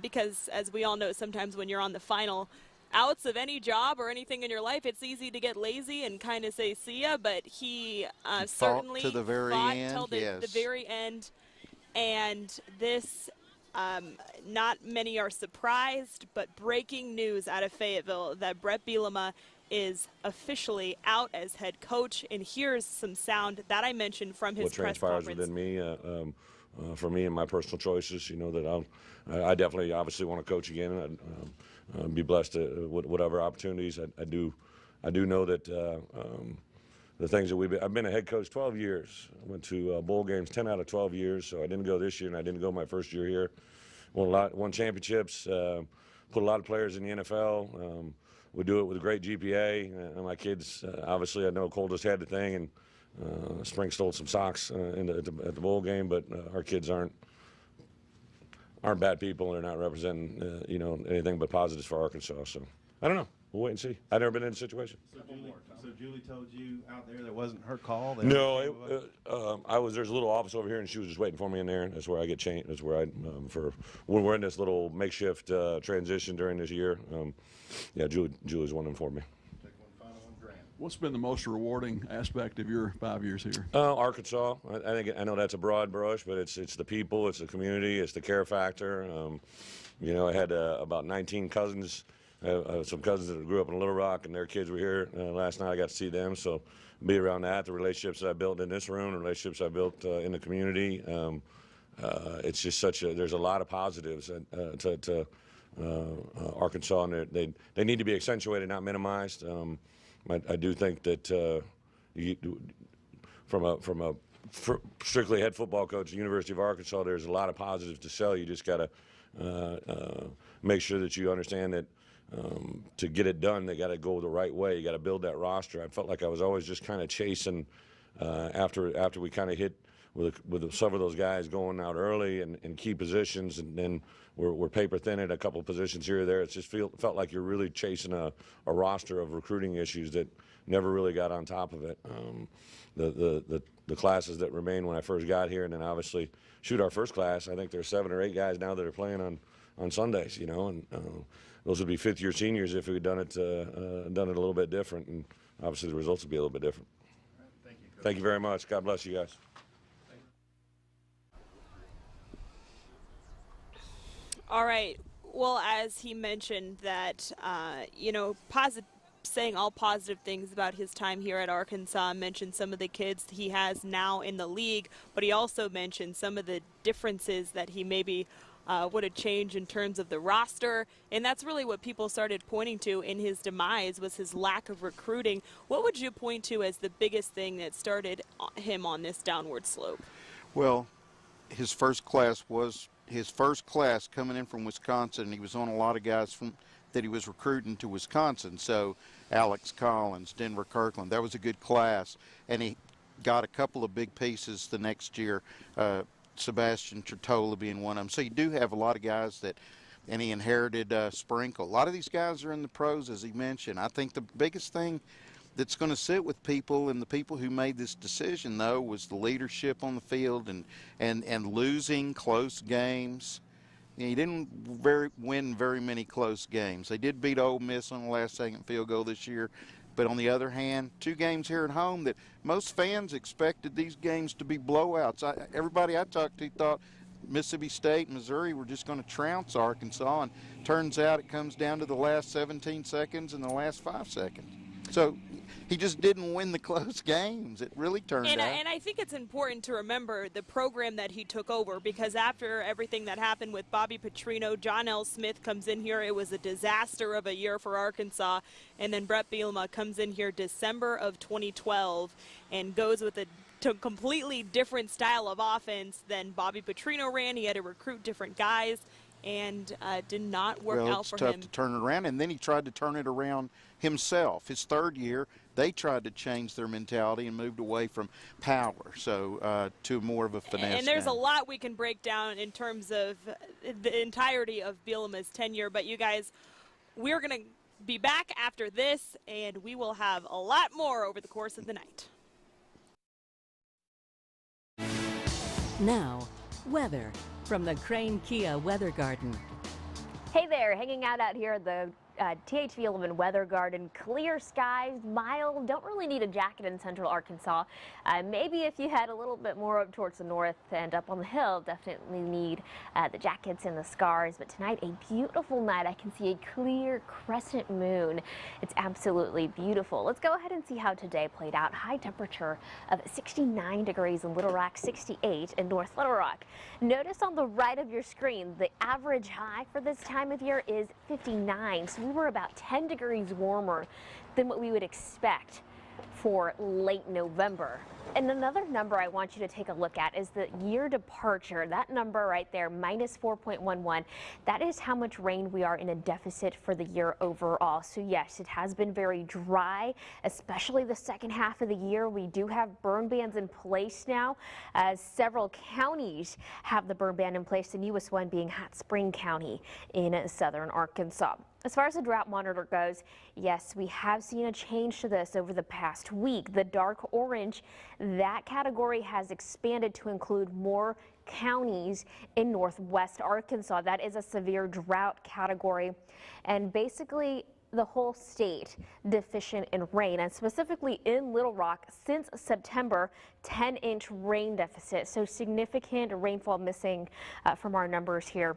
Because, as we all know, sometimes when you're on the final outs of any job or anything in your life, it's easy to get lazy and kind of say see ya, but he certainly fought to the very end, till the very end. And this, not many are surprised, but breaking news out of Fayetteville that Brett Bielema is officially out as head coach. And here's some sound that I mentioned from his press conference. What transpires within me, for me and my personal choices, you know, that I definitely obviously want to coach again. I'd be blessed to whatever opportunities. I do know that the things that I've been a head coach 12 years. I went to bowl games 10 out of 12 years, so I didn't go this year, and I didn't go my first year here. Won championships, put a lot of players in the NFL. We do it with a great GPA. And my kids, obviously, I know Cole just had the thing, and Spring stole some socks at the bowl game, but our kids aren't bad people, and they're not representing anything but positives for Arkansas. So I don't know. We'll wait and see. I've never been in a situation. So Julie told you out there that wasn't her call? No, there's a little office over here, and she was just waiting for me in there. That's where I get changed. That's where when we're in this little makeshift transition during this year. Julie's one for me. What's been the most rewarding aspect of your 5 years here? Arkansas. I know that's a broad brush, but it's the people, it's the community, it's the care factor. I had about 19 cousins. Some cousins that grew up in Little Rock, and their kids were here last night. I got to see them, so be around that. The relationships that I built in this room, the relationships I built in the community. It's just there's a lot of positives to Arkansas, and they need to be accentuated, not minimized. I do think that from a strictly head football coach at the University of Arkansas, there's a lot of positives to sell. You just got to make sure that you understand that to get it done, they got to go the right way. You got to build that roster. I felt like I was always just kind of chasing after we kind of hit with some of those guys going out early in key positions, and then we're paper thin at a couple of positions here or there. It just felt like you're really chasing a roster of recruiting issues that never really got on top of it. The classes that remained when I first got here, and then obviously our first class, I think there's 7 or 8 guys now that are playing on Sundays, and those would be fifth-year seniors if we had done it a little bit different, and obviously the results would be a little bit different. Thank you, Coach. Thank you very much. God bless you guys. All right. Well, as he mentioned that, saying all positive things about his time here at Arkansas, mentioned some of the kids he has now in the league, but he also mentioned some of the differences that he maybe would have changed in terms of the roster, and that's really what people started pointing to in his demise was his lack of recruiting. What would you point to as the biggest thing that started him on this downward slope? Well, his first class coming in from Wisconsin. He was on a lot of guys that he was recruiting to Wisconsin. So Alex Collins, Denver Kirkland, that was a good class. And he got a couple of big pieces the next year, Sebastian Tretola being one of them. So you do have a lot of guys and he inherited Sprinkle. A lot of these guys are in the pros, as he mentioned. I think the biggest thing that's going to sit with people and the people who made this decision, though, was the leadership on the field and losing close games He didn't win very many close games. They did beat Ole Miss on the last-second field goal this year, but on the other hand, 2 games here at home that most fans expected these games to be blowouts. Everybody I talked to thought Mississippi State and Missouri were just going to trounce Arkansas, and turns out it comes down to the last 17 seconds and the last 5 seconds. So he just didn't win the close games. It really turned out. And I think it's important to remember the program that he took over, because after everything that happened with Bobby Petrino, John L. Smith comes in here. It was a disaster of a year for Arkansas. And then Bret Bielema comes in here December of 2012 and goes with a completely different style of offense than Bobby Petrino ran. He had to recruit different guys, and did not work out for him. Well, it's tough to turn it around, and then he tried to turn it around himself. His 3rd year, they tried to change their mentality and moved away from power, so to more of a finesse. And there's a lot we can break down in terms of the entirety of Bielema's tenure, but you guys, we're going to be back after this, and we will have a lot more over the course of the night. Now, weather from the Crane Kia Weather Garden. Hey there, hanging out here at the THV 11 Weather Garden. Clear skies, mild, don't really need a jacket in central Arkansas. Maybe if you head a little bit more up towards the north and up on the hill, definitely need the jackets and the scarves. But tonight, a beautiful night. I can see a clear crescent moon. It's absolutely beautiful. Let's go ahead and see how today played out. High temperature of 69 degrees in Little Rock, 68 in North Little Rock. Notice on the right of your screen, the average high for this time of year is 59. So we were about 10 degrees warmer than what we would expect for late November. And another number I want you to take a look at is the year departure. That number right there, minus 4.11, that is how much rain we are in a deficit for the year overall. So yes, it has been very dry, especially the second half of the year. We do have burn bans in place now, as several counties have the burn ban in place, the newest one being Hot Spring County in southern Arkansas. As far as the drought monitor goes, yes, we have seen a change to this over the past week. The dark orange, that category has expanded to include more counties in northwest Arkansas. That is a severe drought category, and basically the whole state deficient in rain, and specifically in Little Rock since September, 10-inch rain deficit. So significant rainfall missing from our numbers here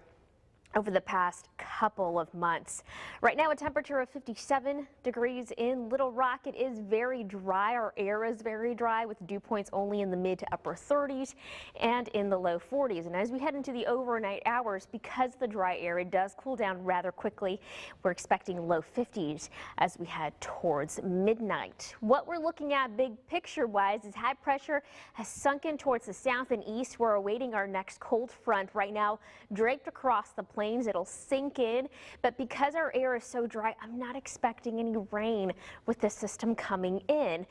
over the past couple of months. Right now, a temperature of 57 degrees in Little Rock. It is very dry. Our air is very dry with dew points only in the mid to upper 30s and in the low 40s. And as we head into the overnight hours, because the dry air, it does cool down rather quickly. We're expecting low 50s as we head towards midnight. What we're looking at big picture wise is high pressure has sunk in towards the south and east. We're awaiting our next cold front right now draped across the plains. It'll sink in, but because our air is so dry, I'm not expecting any rain with this system coming in.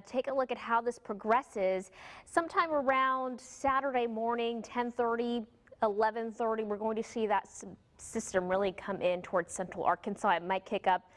Take a look at how this progresses. Sometime around Saturday morning, 10:30, 11:30, we're going to see that system really come in towards central Arkansas. It might kick up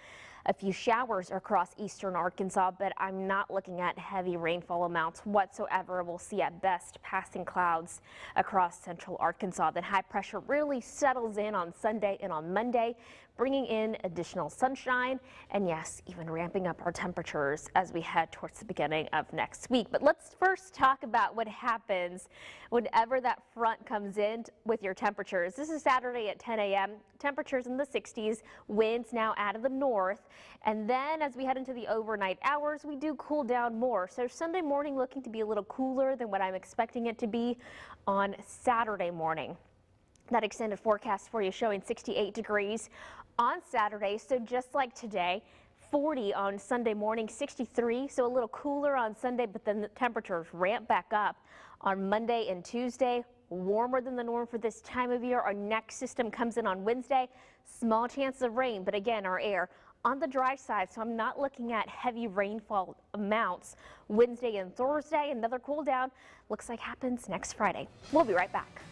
a few showers across eastern Arkansas, but I'm not looking at heavy rainfall amounts whatsoever. We'll see at best passing clouds across central Arkansas. Then high pressure really settles in on Sunday and on Monday, bringing in additional sunshine and yes, even ramping up our temperatures as we head towards the beginning of next week. But let's first talk about what happens whenever that front comes in with your temperatures. This is Saturday at 10 a.m. Temperatures in the 60s, winds now out of the north. And then as we head into the overnight hours, we do cool down more. So Sunday morning looking to be a little cooler than what I'm expecting it to be on Saturday morning. That extended forecast for you showing 68 degrees on Saturday. So just like today, 40 on Sunday morning, 63. So a little cooler on Sunday, but then the temperatures ramp back up on Monday and Tuesday. Warmer than the norm for this time of year. Our next system comes in on Wednesday. Small chance of rain, but again, our air on the dry side, so I'm not looking at heavy rainfall amounts. Wednesday and Thursday, another cool down looks like happens next Friday. We'll be right back.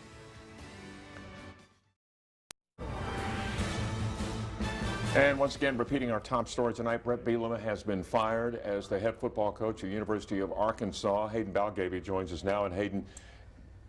And once again, repeating our top story tonight, Bret Bielema has been fired as the head football coach at the University of Arkansas. Hayden Balgavy joins us now. And Hayden,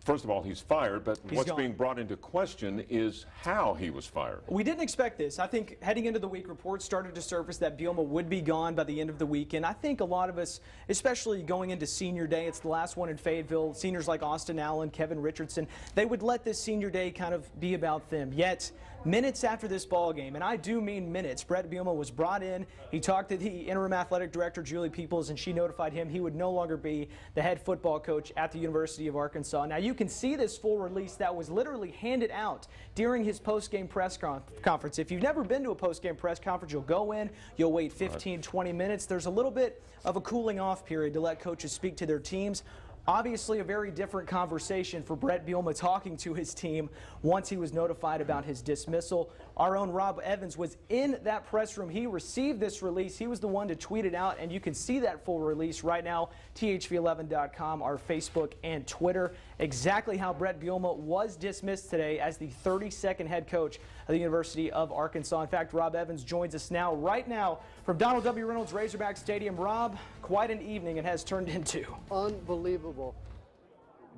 First of all, he's fired, but He's what's gone. being brought into question is how he was fired. We didn't expect this. I think heading into the week, reports started to surface that Bielema would be gone by the end of the week. And I think a lot of us, especially going into senior day, it's the last one in Fayetteville, seniors like Austin Allen, Kevin Richardson, they would let this senior day kind of be about them. Yet, minutes after this ball game, and I do mean minutes, Bret Bielema was brought in. He talked to the interim athletic director, Julie Peoples, and she notified him he would no longer be the head football coach at the University of Arkansas. Now, you can see this full release that was literally handed out during his post-game press conference. If you've never been to a post-game press conference, you'll go in, you'll wait 15, 20 minutes. There's a little bit of a cooling off period to let coaches speak to their teams. Obviously, a very different conversation for Bret Bielema talking to his team once he was notified about his dismissal. Our own Rob Evans was in that press room. He received this release. He was the one to tweet it out, and you can see that full release right now, THV11.com, our Facebook and Twitter. Exactly how Bret Bielema was dismissed today as the 32nd head coach of the University of Arkansas. In fact, Rob Evans joins us right now from Donald W. Reynolds Razorback Stadium. Rob, quite an evening it has turned into. Unbelievable.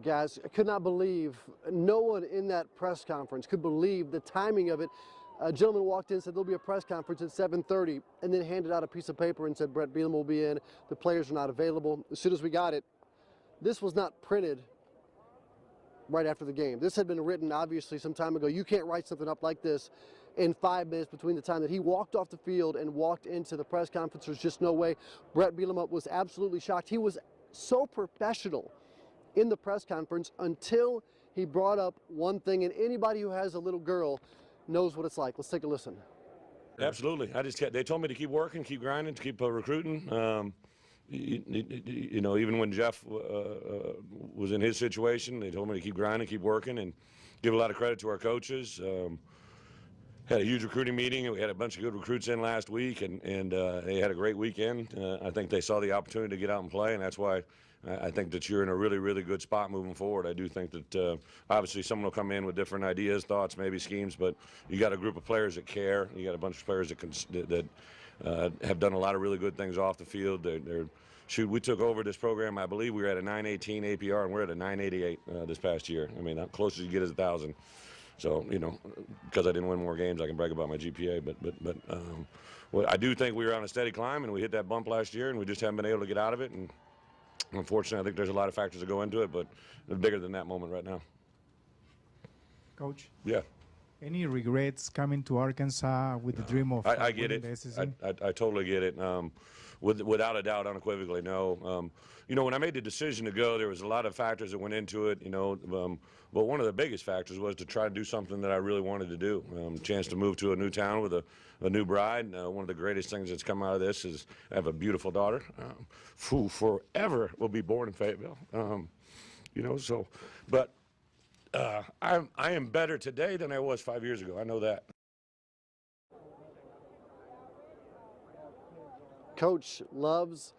Guys, I could not believe, no one in that press conference could believe the timing of it. A gentleman walked in and said there'll be a press conference at 7:30 and then handed out a piece of paper and said Bret Bielema will be in, the players are not available. As soon as we got it, this was not printed right after the game. This had been written obviously some time ago. You can't write something up like this in 5 minutes between the time that he walked off the field and walked into the press conference. There's just no way. Bret Bielema was absolutely shocked. He was so professional in the press conference until he brought up one thing, and anybody who has a little girl knows what it's like. Let's take a listen. Absolutely. They told me to keep working, keep grinding, to keep recruiting. You know, even when Jeff was in his situation, they told me to keep grinding, keep working, and give a lot of credit to our coaches. Had a huge recruiting meeting. We had a bunch of good recruits in last week, and they had a great weekend. I think they saw the opportunity to get out and play, and that's why I think that you're in a really, really good spot moving forward. I do think that obviously someone will come in with different ideas, thoughts, maybe schemes, but you got a group of players that care. You got a bunch of players that have done a lot of really good things off the field. Shoot, we took over this program. I believe we were at a 918 APR, and we're at a 988 this past year. I mean, how close as you get is 1,000. So, you know, because I didn't win more games, I can brag about my GPA. But well, I do think we were on a steady climb, and we hit that bump last year, and we just haven't been able to get out of it. And unfortunately, I think there's a lot of factors that go into it, but it's bigger than that moment right now. Coach? Yeah. Any regrets coming to Arkansas with the dream of I get winning it. the SEC? I totally get it. Without a doubt, unequivocally, no. You know, when I made the decision to go, there was a lot of factors that went into it, you know. But one of the biggest factors was to try to do something that I really wanted to do. Chance to move to a new town with a new bride. One of the greatest things that's come out of this is I have a beautiful daughter who forever will be born in Fayetteville. You know, so, but I am better today than I was 5 years ago. I know that. Coach loves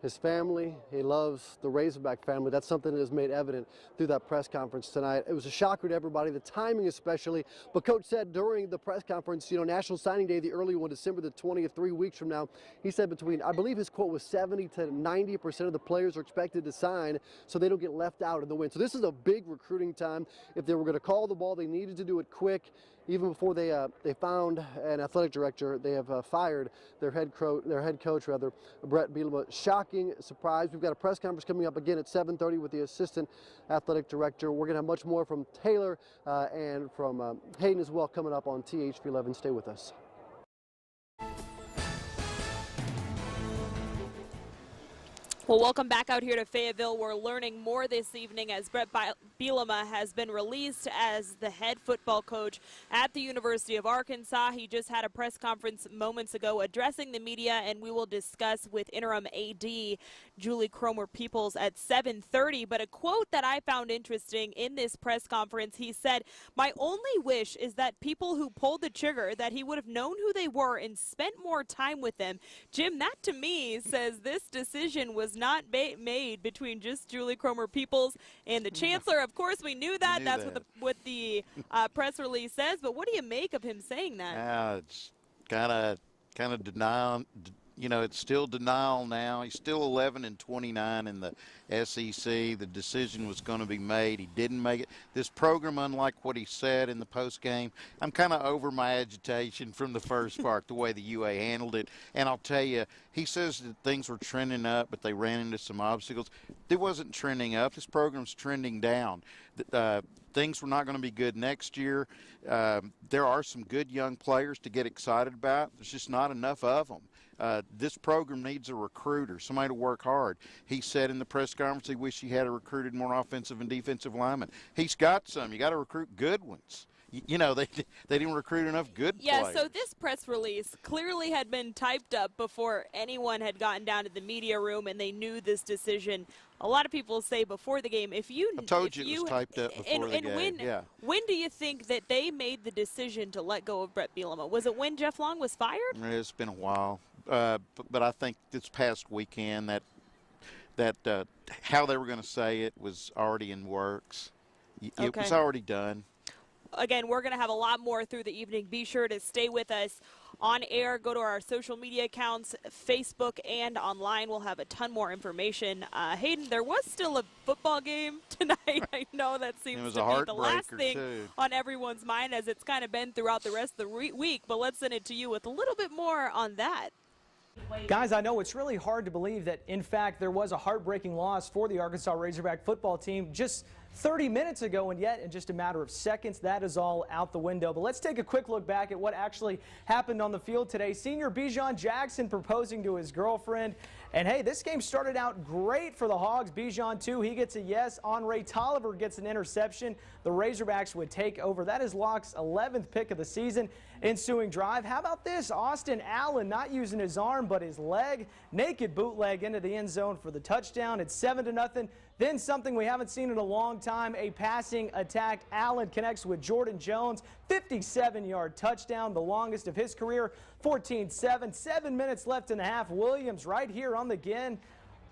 his family. He loves the Razorback family. That's something that is made evident through that press conference tonight. It was a shocker to everybody, the timing especially. But Coach said during the press conference, you know, National Signing Day, the early one, December the 20th, 3 weeks from now, he said between, I believe his quote was 70 to 90% of the players are expected to sign so they don't get left out in the win. So this is a big recruiting time. If they were going to call the ball, they needed to do it quick. Even before they found an athletic director, they have fired their head coach, Bret Bielema. Shocking surprise. We've got a press conference coming up again at 7:30 with the assistant athletic director. We're going to have much more from Taylor and from Hayden as well coming up on THV11. Stay with us. Well, welcome back out here to Fayetteville. We're learning more this evening as Bret Bielema has been released as the head football coach at the University of Arkansas. He just had a press conference moments ago addressing the media, and we will discuss with interim AD Julie Cromer-Peoples at 7:30. But a quote that I found interesting in this press conference, he said, "My only wish is that people who pulled the trigger, that he would have known who they were and spent more time with them." Jim, that to me says this decision was not made between just Julie Cromer-Peoples and the chancellor. Of course, we knew that. That's what the press release says. But what do you make of him saying that? Yeah, it's kind of you know, it's still denial now. He's still 11-29 in the SEC. The decision was going to be made. He didn't make it. This program, unlike what he said in the post game, I'm kind of over my agitation from the first part, the way the UA handled it. And I'll tell you, he says that things were trending up, but they ran into some obstacles. It wasn't trending up. This program's trending down. Things were not going to be good next year. There are some good young players to get excited about. There's just not enough of them. This program needs a recruiter, somebody to work hard. He said in the press conference he wished he had recruited more offensive and defensive linemen. He's got some. You got to recruit good ones. You know, they didn't recruit enough good players. Yeah, so this press release clearly had been typed up before anyone had gotten down to the media room and they knew this decision. A lot of people say before the game, I told you it was typed up before the game. When do you think that they made the decision to let go of Brett Bielema? Was it when Jeff Long was fired? It's been a while, but I think this past weekend that how they were going to say it was already in works. It was already done. Again, we're going to have a lot more through the evening. Be sure to stay with us on air. Go to our social media accounts, Facebook and online. We'll have a ton more information. Hayden, there was still a football game tonight. I know that seems to be the last thing on everyone's mind, as it's kind of been throughout the rest of the week. But let's send it to you with a little bit more on that. Guys, I know it's really hard to believe that, in fact, there was a heartbreaking loss for the Arkansas Razorback football team just 30 minutes ago, and yet in just a matter of seconds, that is all out the window. But let's take a quick look back at what actually happened on the field today. Senior Bijan Jackson proposing to his girlfriend. And hey, this game started out great for the Hogs. Bijan, too, he gets a yes. Andre Tolliver gets an interception. The Razorbacks would take over. That is Locke's 11th pick of the season. Ensuing drive. How about this? Austin Allen not using his arm but his leg. Naked bootleg into the end zone for the touchdown. It's 7-0. Then something we haven't seen in a long time, a passing attack. Allen connects with Jordan Jones. 57-yard touchdown, the longest of his career. 14-7. 7 minutes left in the half. Williams right here on the again.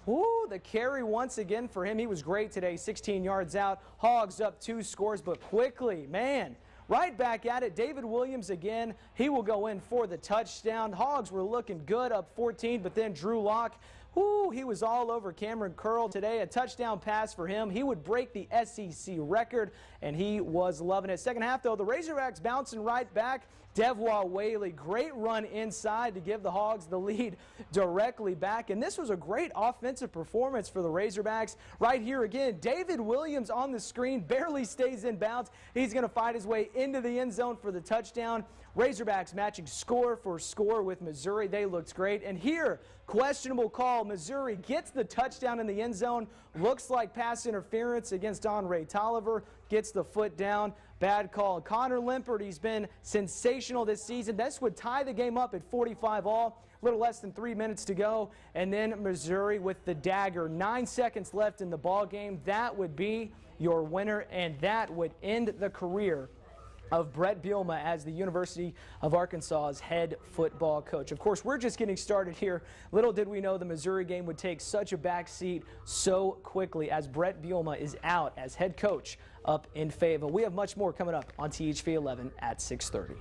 Ooh, the carry once again for him. He was great today, 16 yards out. Hogs up 2 scores, but quickly, man, right back at it. David Williams again. He will go in for the touchdown. Hogs were looking good, up 14, but then Drew Lock, ooh, he was all over Cameron Curl today. A touchdown pass for him. He would break the SEC record, and he was loving it. Second half, though, the Razorbacks bouncing right back. Devwa Whaley, great run inside to give the Hogs the lead directly back. And this was a great offensive performance for the Razorbacks. Right here again, David Williams on the screen, barely stays in bounds. He's going to fight his way into the end zone for the touchdown. Razorbacks matching score for score with Missouri. They looked great. And here, questionable call. Missouri gets the touchdown in the end zone. Looks like pass interference against Andre Tolliver. Gets the foot down. Bad call. Connor Limpert, he's been sensational this season. This would tie the game up at 45 all. A little less than 3 minutes to go. And then Missouri with the dagger. 9 seconds left in the ball game. That would be your winner, and that would end the career of Brett Bielema as the University of Arkansas's head football coach. Of course, we're just getting started here. Little did we know the Missouri game would take such a backseat so quickly, as Brett Bielema is out as head coach up in Fayetteville. We have much more coming up on THV 11 at 6:30.